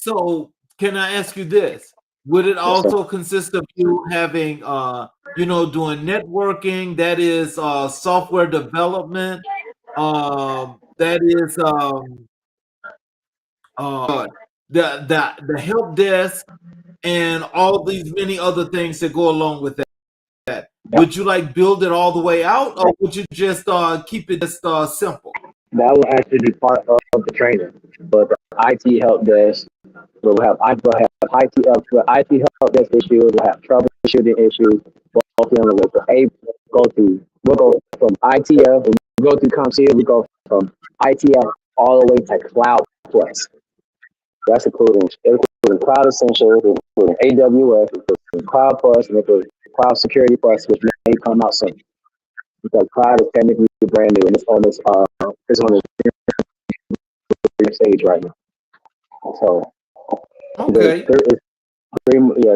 So, can I ask you this? Would it So also consist of you having, doing networking? That is software development. That is the help desk and all these many other things that go along with that. yeah, Would you like build it all the way out, or would you just keep it just simple? that will actually be part of the training. But the IT help desk we'll have IT help desk issues, we'll have troubleshooting issues, both dealing with we'll go from ITF, we go through CompTIA, we go from ITF all the way to Cloud Plus. That's including Cloud Essentials, including AWS, including Cloud Plus, and including Cloud Security Plus, which may come out soon. Because Cloud is technically brand new and it's on the stage right now. So Okay.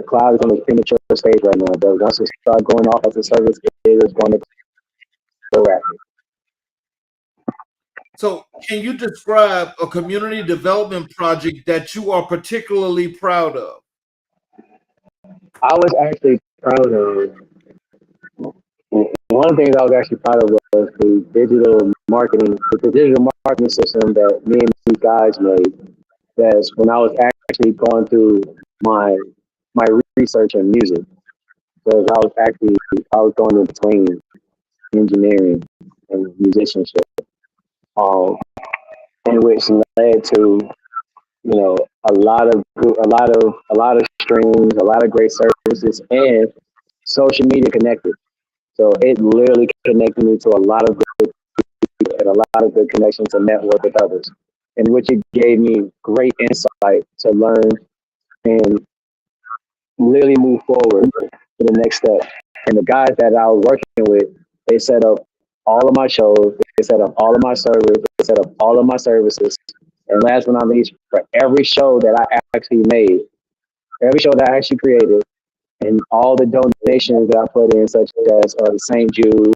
cloud is on the premature stage right now. But once it starts going off as a service, it is going to go rapid. So, can you describe a community development project that you are particularly proud of? I was actually proud of one of the things I was actually proud of was the digital marketing system that me and these guys made. That's when I was actually going through my my research in music. Because I was going in between engineering and musicianship, um, in which led to a lot of streams, a lot of great services, and social media connected. So it literally connected me to a lot of good and a lot of good connections to network with others, in which it gave me great insight to learn and literally move forward to the next step. And the guys that I was working with, they set up all of my shows, they set up all of my servers, they set up all of my services. And last but not least, for every show that I actually made, every show that I actually created, and all the donations that I put in, such as St. Jude,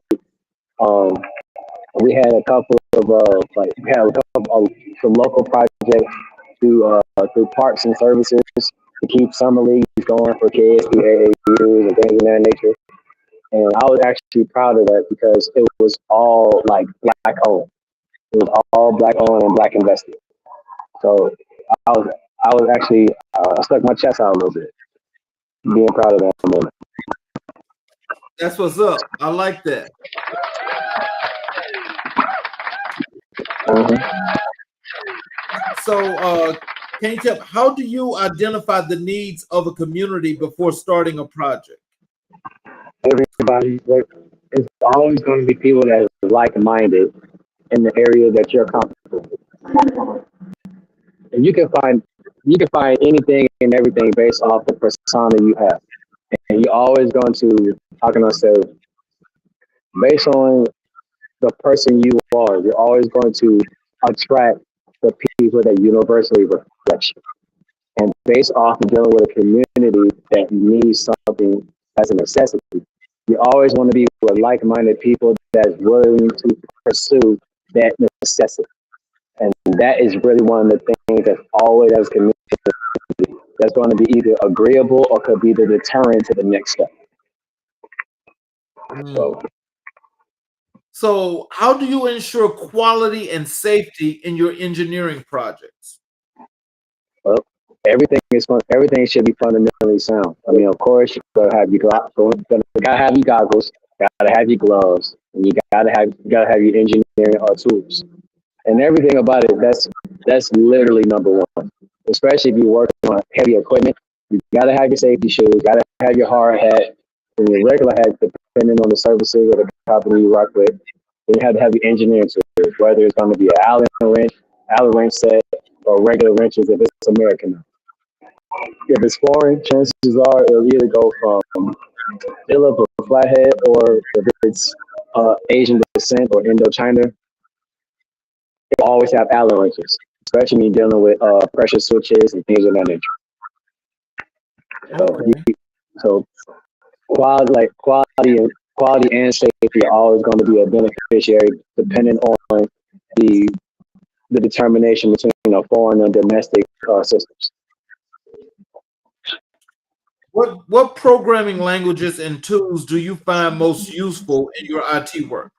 um, we had a couple of some local projects through parks and services to keep summer leagues going for kids through AAUs and things of that nature. And I was actually proud of that because it was all like black owned. It was all black owned and black invested. So I was I was actually I stuck my chest out a little bit, being proud of that moment. That's what's up. I like that. Hmm. So, can you tell how do you identify the needs of a community before starting a project? Everybody, it's always going to be people that are like minded in the area that you're comfortable with. And you can find anything and everything based off the persona you have. And you're always going to, how can I say, based on the person you are, you're always going to attract the people that universally reflect you. And based off of dealing with a community that needs something as a necessity, you always want to be with like-minded people that's willing to pursue that necessity. And that is really one of the things that's always as a community that's going to be either agreeable or could be the deterrent to the next step. Mm. So, So, how do you ensure quality and safety in your engineering projects? well, everything should be fundamentally sound. I mean, of course, gotta have your goggles, gotta have your gloves, and you gotta have your engineering tools. And everything about it, that's literally number one. Especially if you're working on heavy equipment, you gotta have your safety shoes, gotta have your hard hat, and your regular hat, depending on the services or the company you work with. Then you have to have your engineering tools, whether it's going to be an Allen wrench set, or regular wrenches if it's American. If it's foreign, chances are it'll either go from Philip or Flathead, or if it's Asian descent or Indochina, you always have Allen wrenches, especially when you're dealing with pressure switches and things of that nature. So, Okay. so quality and safety are always going to be a beneficiary, depending on the the determination between foreign and domestic systems. What programming languages and tools do you find most useful in your IT work?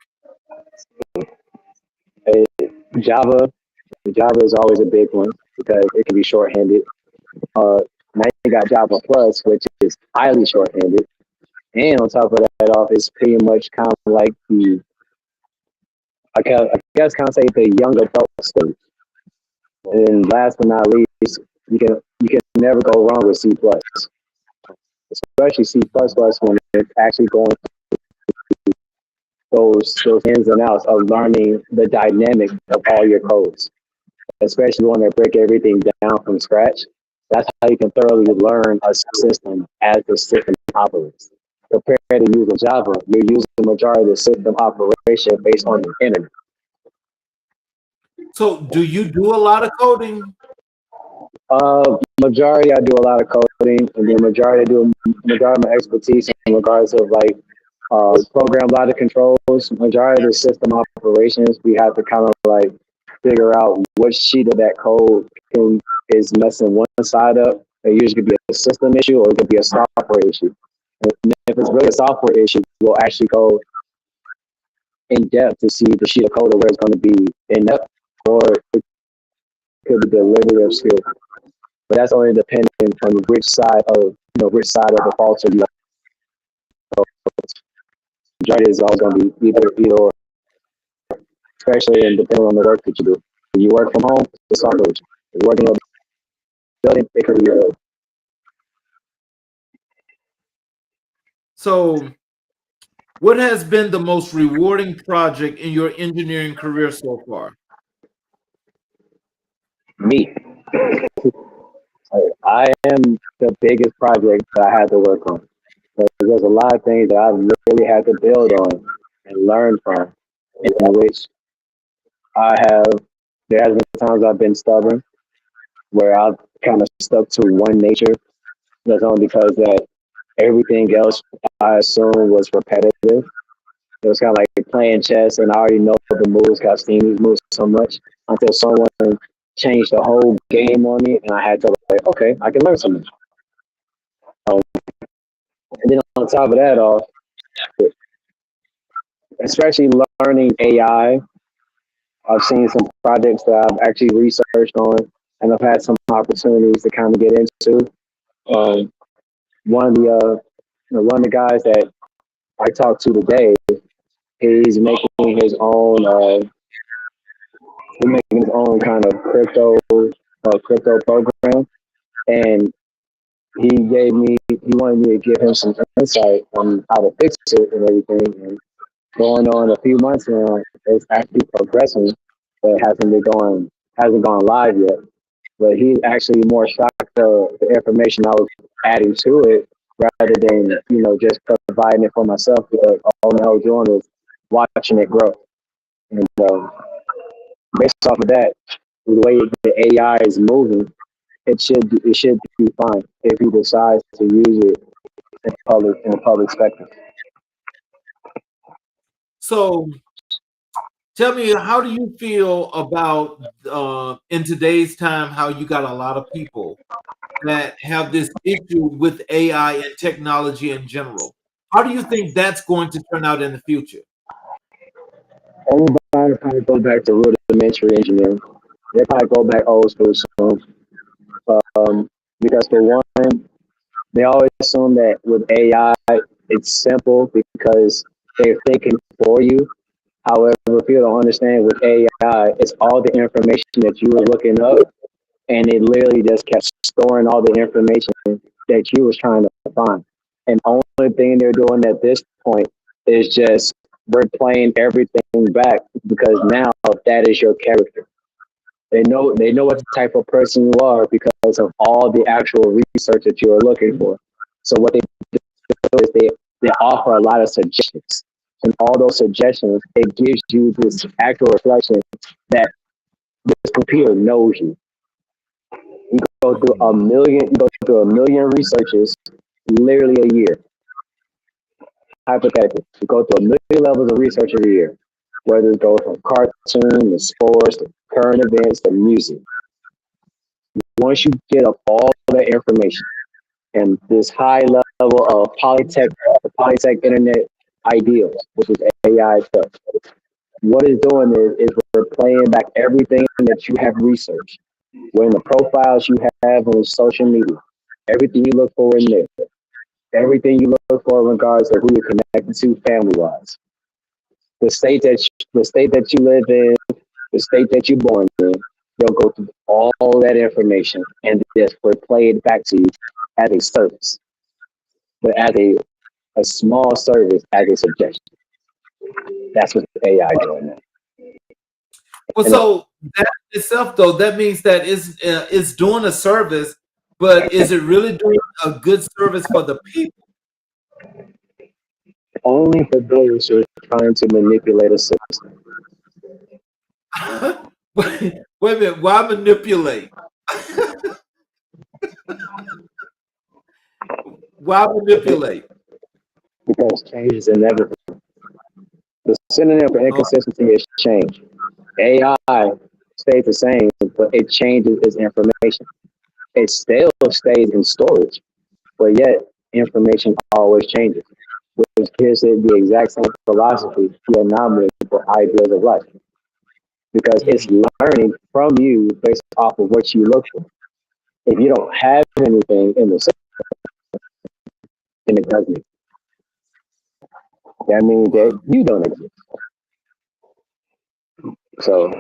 Uh, Java, Java is always a big one because it can be shorthanded. Now you got Java Plus, which is highly shorthanded, and on top of that, off it's pretty much kind of like I guess kind of say the young adult stage. And then last but not least, you can never go wrong with C plus, especially C plus plus when it's actually going those ins and outs of learning the dynamic of all your codes, especially when they break everything down from scratch. That's how you can thoroughly learn a system as the system operates. Compared to using Java, you're using the majority of the system operation based on the internet. So, do you do a lot of coding? Majority I do a lot of coding, and then majority of my expertise in regards of like program logic controls. Majority of the system operations, we have to kind of like figure out which sheet of that code is messing one side up. It usually could be a system issue or it could be a software issue. And if it's really a software issue, we'll actually go in depth to see the sheet of code or where it's going to be in depth, or it could be delivery of skill. But that's only depending on which side of the fault are you. Majority is always going to be either or, especially and depending on the work that you do. If you work from home, it's software issue. If you're working in a building, it could be So, what has been the most rewarding project in your engineering career so far? me. I am the biggest project that I had to work on. There's a lot of things that I really had to build on and learn from, in which I have. There has been times I've been stubborn, where I've kind of stuck to one nature. That's only because that everything else I assumed was repetitive. It was kind of like playing chess, and I already know the moves, 'cause I've seen these moves so much until someone changed the whole game on me, and I had to like, okay, I can learn something. Um, and then on top of that, especially learning AI, I've seen some projects that I've actually researched on, and I've had some opportunities to kind of get into. Um, one of the one of the guys that I talked to today, he's making his own kind of crypto program, and he wanted me to give him some insight on how to fix it and everything. And going on a few months now, it's actually progressing, but it hasn't gone live yet. But he's actually more shocked for the information I was adding to it rather than, just providing it for myself, because all I was doing was watching it grow. And based off of that, the way the AI is moving, it should be fine if he decides to use it in the public spectrum. So tell me, how do you feel about in today's time how you got a lot of people that have this issue with AI and technology in general? How do you think that's going to turn out in the future? Everybody probably go back to rudimentary engineering. They probably go back old school soon. Because for one, they always assume that with AI, it's simple because they're thinking for you. However, if you don't understand with AI, it's all the information that you were looking up, and it literally just kept storing all the information that you was trying to find. And only thing they're doing at this point is just replaying everything back, because now that is your character. They know what type of person you are because of all the actual research that you are looking for. So what they do is they offer a lot of suggestions, and all those suggestions, it gives you this actual reflection that this computer knows you. You go through a million researches literally a year. Hypothetically, you go through a million levels of research every year, whether it goes from cartoon to sports to current events to music. Once you get up all that information and this high level of the polytech internet ideals, which is AI stuff, what it's doing is we're playing back everything that you have researched. When the profiles you have on social media, everything you look for in there, everything you look for in regards to who you're connected to family wise, the state that you live in, the state that you're born in, they'll go through all that information and just replay it back to you as a service, but as a small service, as a suggestion. That's what the AI doing now. Well, And so that itself, though, that means that it's doing a service, but is it really doing a good service for the people? only for those who are trying to manipulate a system. Wait a minute, why manipulate? Why manipulate? Because change is inevitable. The synonym for Oh, inconsistency is change. AI stays the same, but it changes its information. It still stays in storage, but yet information always changes, which gives it the exact same philosophy, the anomaly for ideas of life, because it's mhm. learning from you based off of what you look for. If you don't have anything in the system, then it doesn't. That means that Wow. you don't exist. So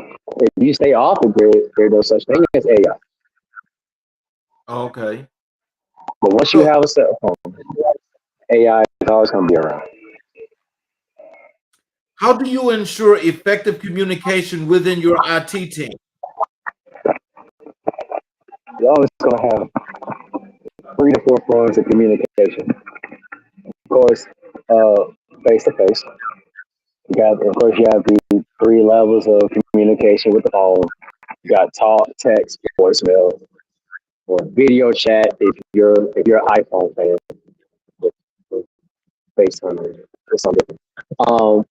if you stay off the grid, there's no such thing as AI. Okay. But once you So, have a cell phone, AI is always going to be around. how do you ensure effective communication within your IT team? You're always going to have 3 to 4 forms of communication. Of course, face to face. Of course, you have the 3 levels of communication with the phone. You got talk, text, voicemail, or video chat if you're an iPhone fan. With, with FaceTime or something. Um,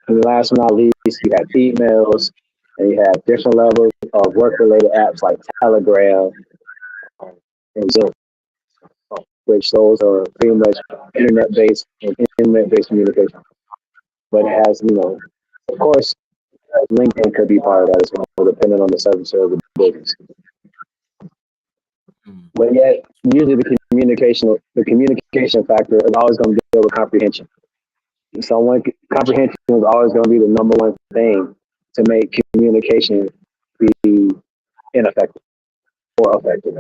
and last but not least, you have emails, and you have different levels of work-related apps like Telegram and Zoom, which those are pretty much internet-based communication. But it has, of course, LinkedIn could be part of that as well, depending on the service or the business. Mm. But yet, usually the communication factor is always going to deal with comprehension. So comprehension is always going to be the number one thing to make communication be ineffective or effective.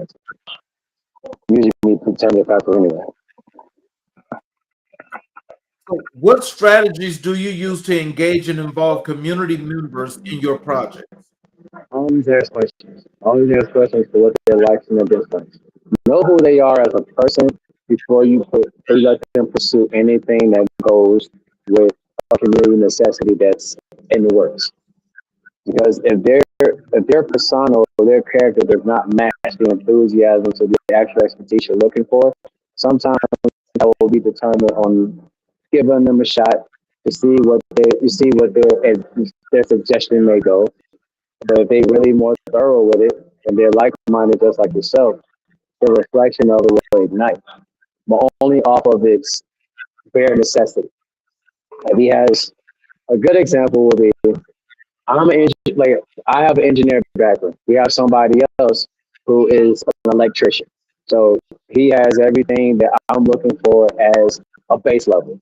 Usually, we determine the factor anyway. So what strategies do you use to engage and involve community members in your projects? Always ask questions. Always ask questions for what their likes and their dislikes. Know who they are as a person before you let them pursue anything that goes with a community necessity that's in the works. Because if their persona or their character does not match the enthusiasm to the actual expertise you're looking for, sometimes that will be determined on giving them a shot to see what their suggestion may go. But if they really more thorough with it and they're like minded just like yourself, the reflection of it will ignite. But only off of its bare necessity. If he has a good example will be like I have an engineer background. We have somebody else who is an electrician. So he has everything that I'm looking for as a base level.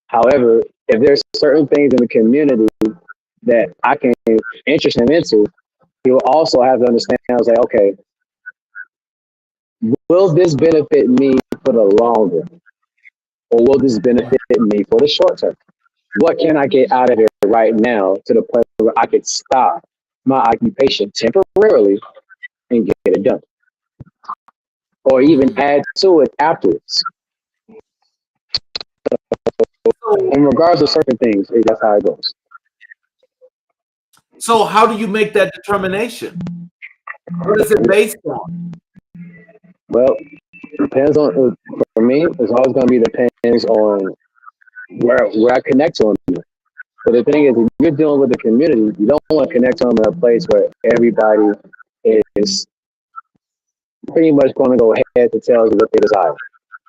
However, if there's certain things in the community that I can interest him into, he will also have to understand. I was like, okay, will this benefit me for the long run, or will this benefit me for the short term? What can I get out of it right now to the point where I could stop my occupation temporarily and get it done, or even Mm. add to it afterwards? So, In regards to certain things, that's how it goes. so how do you make that determination? What is it based on? Well, depends on for me. It's always going to be depends on where I connect to them. But the thing is, if you're dealing with the community, you don't want to connect to them in a place where everybody is pretty much going to go head to tail with what they desire.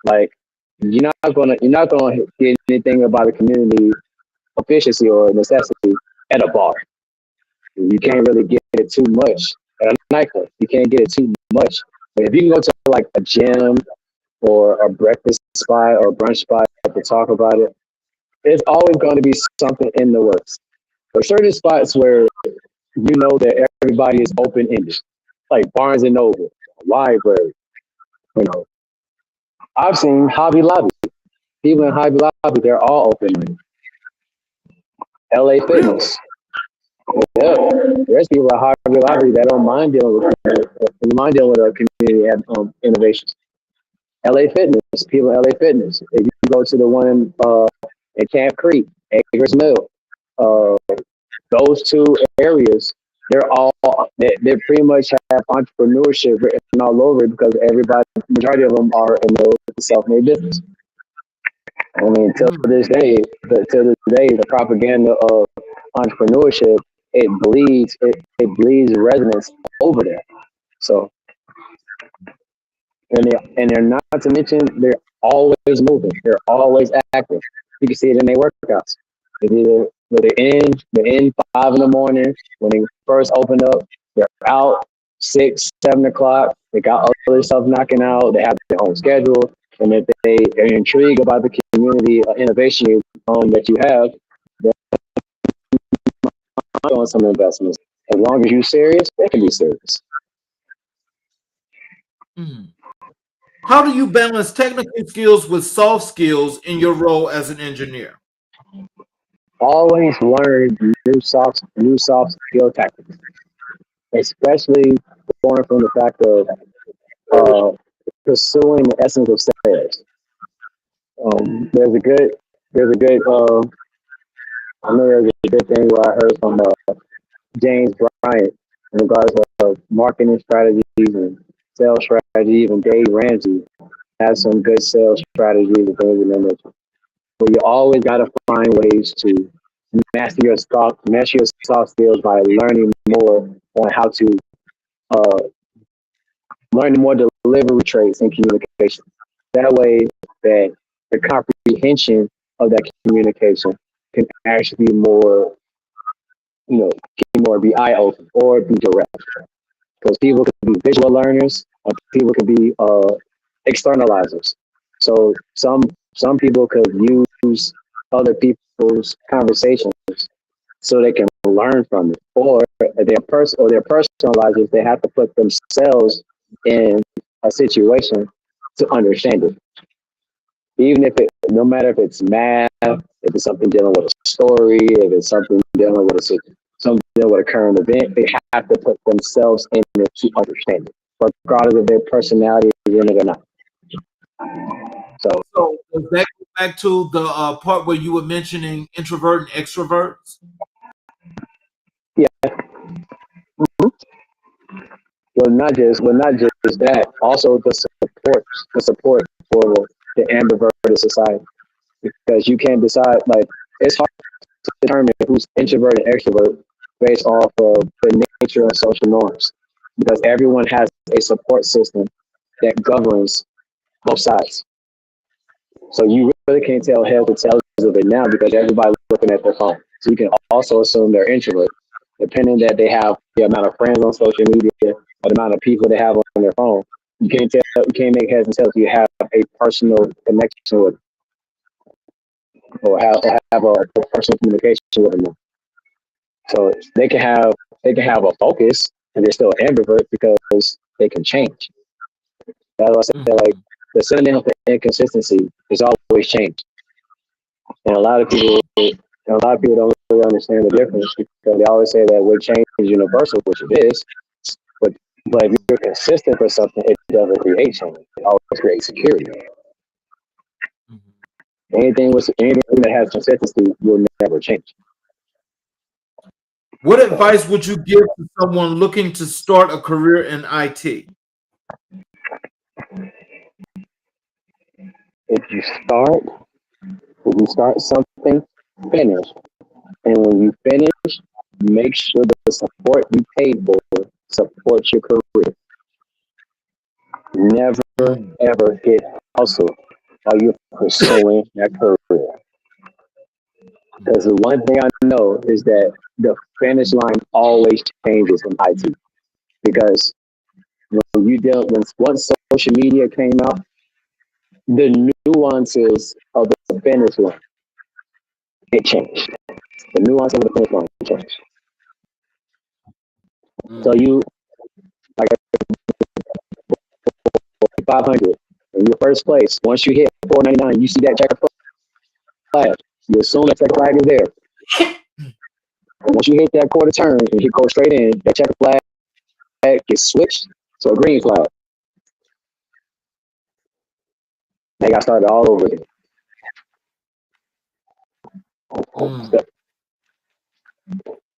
Like you're not gonna get anything about the community efficiency or necessity at a bar. You can't really get it too much at a nightclub. You can't get it too much. But if you can go to like a gym or a breakfast spot or a brunch spot to talk about it, there's always going to be something in the works. There are certain spots where you know that everybody is open ended, like Barnes and Noble, library. You know, I've seen Hobby Lobby. People in Hobby Lobby, they're all open ended. LA Really? Fitness. Yeah, there's people at Hobby Lobby that don't mind dealing with a community innovations. LA Fitness, people in LA Fitness. If you go to the one in Camp Creek, Acres Mill, uh, those two areas, they pretty much have entrepreneurship written all over it because majority of them are in the self-made business. I mean, Mm. till this day, the propaganda of entrepreneurship it bleeds resonance over there. So, and they're not to mention they're always moving, they're always active. You can see it in their workouts. They're in 5 in the morning when they first open up. They're out 6, 7 o'clock. They got other stuff knocking out. They have their own schedule, and if they are intrigued about the community innovation that you have, they're doing some investments. As long as you're serious, they can be serious. Mm. How do you balance technical skills with soft skills in your role as an engineer? Always learn new soft skill tactics, especially going from the fact of uh, pursuing the essence of sales. There's a good I know there's a good thing where I heard from James Bryant in regards to marketing strategies and sales strategies, and Dave Ramsey has some good sales strategies and things in that nature. But you always got to find ways to master your soft skills by learning more on how to uh, learn more delivery traits and communication. That way, that the comprehension of that communication can actually be more or be eye open or be direct. Because people can be visual learners, or people can be externalizers. So some people could use other people's conversations so they can learn from it, or they're personalizers. They have to put themselves in a situation to understand it. Even if it, no matter if it's math, if it's something dealing with a story, if it's something dealing with something dealing with a current event, they have to put themselves in it to understand it, regardless of their personality is in it or not. So So does that go back to the part where you were mentioning introvert and extroverts? yeah, well not just that, also the support for the ambiverted society, because you can't decide, like, it's hard to determine who's introvert and extrovert based off of the nature of social norms, because everyone has a support system that governs both sides. So you really can't tell heads or tails of it now because everybody's looking at their phone. So you can also assume they're introvert, depending that they have the amount of friends on social media or the amount of people they have on their phone. You can't make heads and tails. You have a personal connection with, or have a personal communication with them. So they can have a focus and they're still ambivert because they can change. That's why I say, like, Mhm. the synonym for inconsistency is always change. And a lot of people don't really understand the difference because they always say that with change is universal, which it is. But if you're consistent for something, it doesn't create change. It always creates security. Mhm. Anything that has consistency will never change. What advice would you give to someone looking to start a career in IT? If you start, if you start something, finish. And when you finish, make sure that the support you paid for supports your career. Never Mm. ever hit hustle while you're pursuing that career. Because the one thing I know is that the finish line always changes in IT. Because when once social media came out, the nuances of the finish line, it changed. The nuance of the finish line changed. So Mm. you, like, 500 in your first place. Once you hit 499, you see that checker flag. You assume that checker flag is there. And once you hit that quarter turn and you go straight in, that checker flag gets switched to a green flag. They got started all over again. Mm. So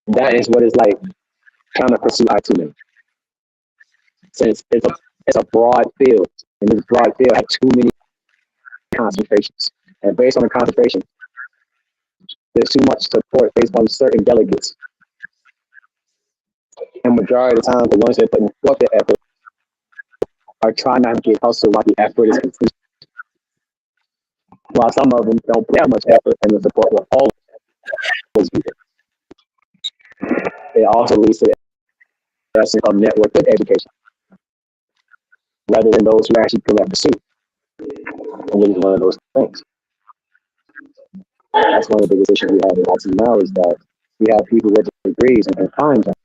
that is what it's like trying to pursue IT, since it's a broad field, and this broad field has too many concentrations. And based on the concentration, there's too much support based on certain delegates. And majority of the time, the ones that put forth the effort are trying not to get hustled while the effort is complete. While some of them don't put that much effort, and the support will always be there. It also leads to the essence of network with education, rather than those who actually feel that pursuit. And it is one of those things. That's one of the biggest issues we have in IT now, is that we have people with degrees and fine jobs,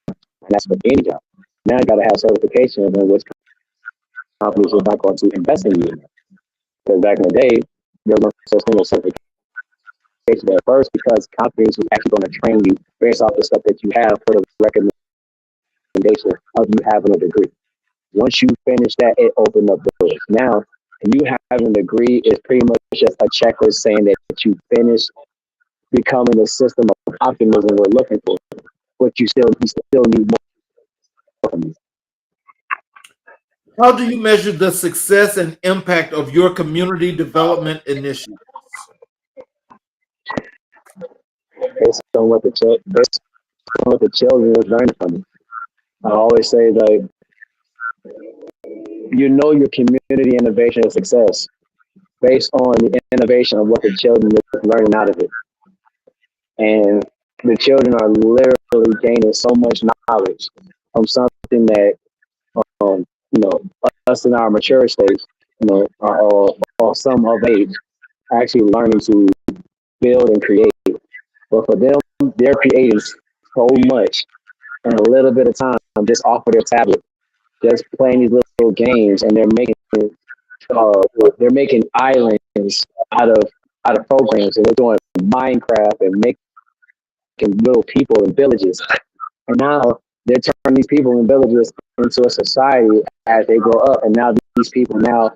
and that's for any job. Now you got to have certification, and which companies are not going to invest in you. Because back in the day, there was no such thing as certification at first, because companies were actually going to train you based off the stuff that you have for the recommendation of you having a degree. Once you finish that, it opened up the doors. Now, you having a degree is pretty much just a checklist saying that you finished becoming the system of optimism we're looking for. But you still need more from you. How do you measure the success and impact of your community development initiatives? Based on what the children is learning from you. I always say that your community innovation is success based on the innovation of what the children is learning out of it. And the children are literally gaining so much knowledge from something that, you know, us in our mature stage, you know, or some of age, actually learning to build and create. But for them, they're creating so much in a little bit of time just off of their tablet, just playing these little games, and uh, they're making islands out of programs, and they're doing Minecraft and making little people in villages. And now they're turning these people in villages into a society as they grow up. And now these people now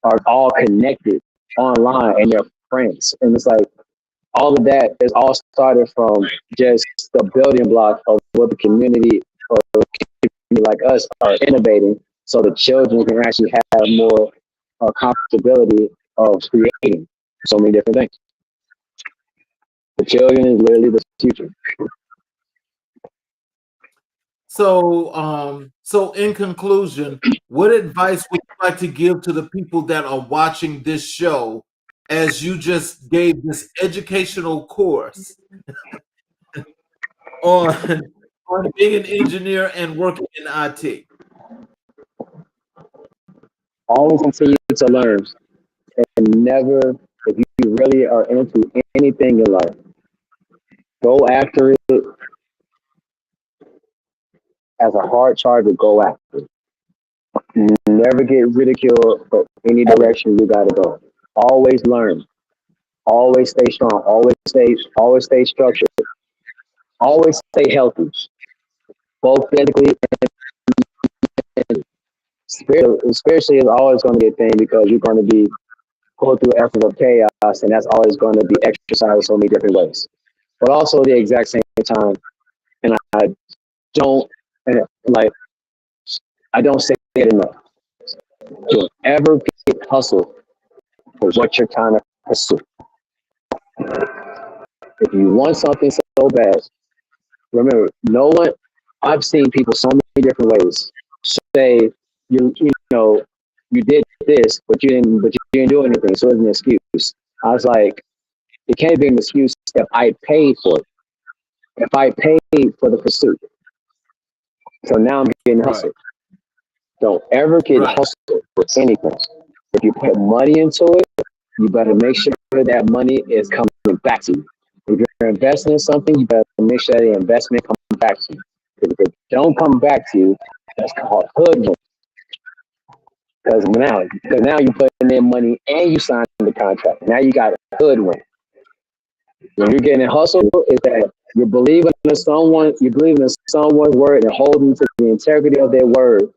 are all connected online and they're friends. And it's like all of that is all started from just the building block of what the community or community like us are innovating, so the children can actually have more comfortability of creating so many different things. The children is literally the future. So in conclusion, what advice would you like to give to the people that are watching this show as you just gave this educational course on on being an engineer and working in IT? Always continue to learn, and never, if you really are into anything in life, go after it as a hard charge to go after. Never get ridiculed for any direction you gotta go. Always learn. Always stay strong. Always stay structured. Always stay healthy, both physically and spiritually is always going to be a thing, because you're going to be pulled through essence of chaos, and that's always going to be exercised so many different ways. But also at the exact same time, and I don't and like I don't say it enough. Don't ever get hustle for what you're trying to pursue. If you want something so bad, remember, no one. I've seen people so many different ways say you know you did this, but you didn't do anything, so it's an excuse. I was like, it can't be an excuse if I paid for it. If I paid for the pursuit, so now I'm getting Right, hustled. Don't ever get right, hustled for anything. If you put money into it, you better make sure that money is coming back to you. If you're investing in something, you better make sure the investment comes back to you. If it don't come back to you, that's called hoodwink. Because now you're putting in money and you signed the contract. Now you got a hoodwink. When you're getting hustled, is that you believe in someone's word and holding to the integrity of their word,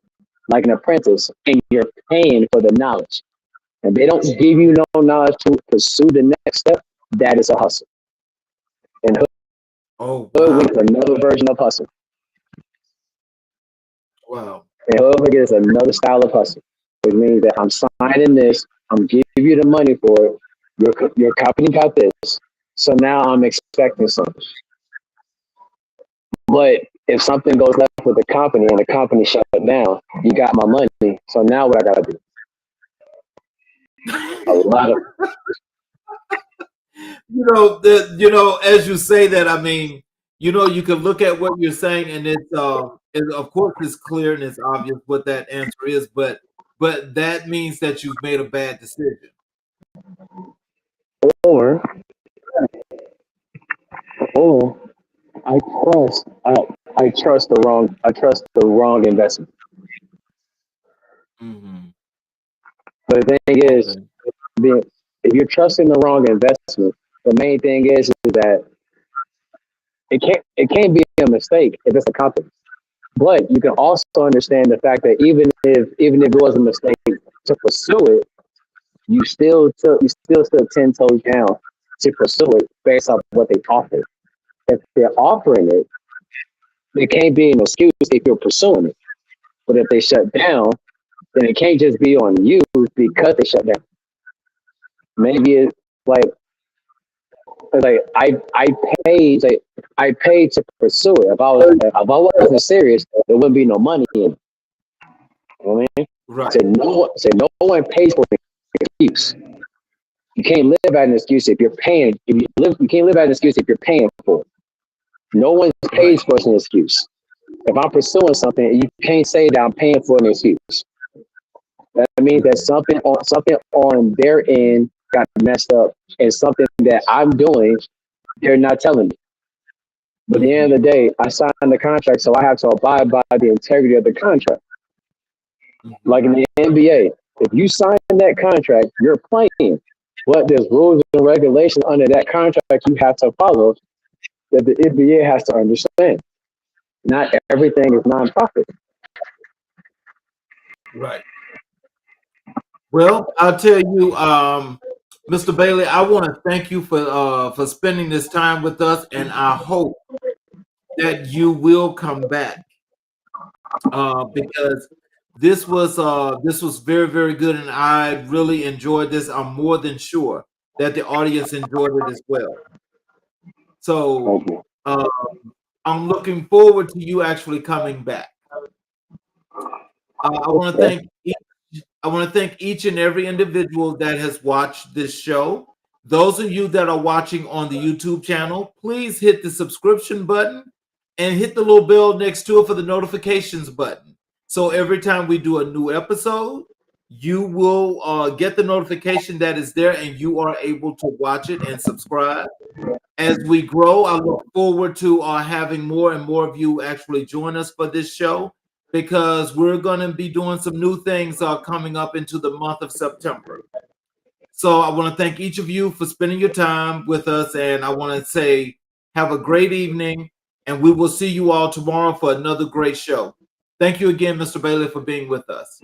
like an apprentice, and you're paying for the knowledge. And they don't give you no knowledge to pursue the next step. That is a hustle. And oh hoodwink is wow, another version of hustle. wow, And hoodwink is another style of hustle, which means that I'm signing this, I'm giving you the money for it. Your company got this, so now I'm expecting something. But if something goes left with the company and the company shut down, you got my money. So now what I gotta do? A lot of as you say that, I mean, you can look at what you're saying, and of course it's clear and it's obvious what that answer is, but that means that you've made a bad decision. or or I trust I, I trust the wrong investment. Hmm. But the thing is, Okay. being, if you're trusting the wrong investment, the main thing is that it can't be a mistake if it's a company. But you can also understand the fact that even if it was a mistake to pursue it, you still stood 10 toes down to pursue it based off what they offer. If they're offering it, it can't be an excuse if you're pursuing it. But if they shut down, then it can't just be on you because they shut down. Maybe it's like I paid I paid to pursue it. If I wasn't serious, there wouldn't be no money in it. You know what I mean? Right. No one pays for an excuse. You can't live out an excuse if you're paying. You can't live out an excuse if you're paying for it. No one's paid for an excuse. If I'm pursuing something, you can't say that I'm paying for an excuse. That means that something on their end got messed up, and something that I'm doing, they're not telling me. But at the end of the day, I signed the contract, so I have to abide by the integrity of the contract. Like in the NBA, if you sign that contract, you're playing. But there's rules and regulations under that contract you have to follow that the NBA has to understand. Not everything is nonprofit. Right. Well, I'll tell you, Mr. Bailey, I want to thank you for spending this time with us, and I hope that you will come back because this was very, very good, and I really enjoyed this. I'm more than sure that the audience enjoyed it as well. So I'm looking forward to you actually coming back. I want to thank each and every individual that has watched this show. Those of you that are watching on the YouTube channel, please hit the subscription button and hit the little bell next to it for the notifications button. So every time we do a new episode, you will get the notification that is there and you are able to watch it and subscribe. As we grow, I look forward to having more and more of you actually join us for this show, because we're going to be doing some new things coming up into the month of September. So I want to thank each of you for spending your time with us, and I want to say have a great evening, and we will see you all tomorrow for another great show. Thank you again, Mr. Bailey, for being with us.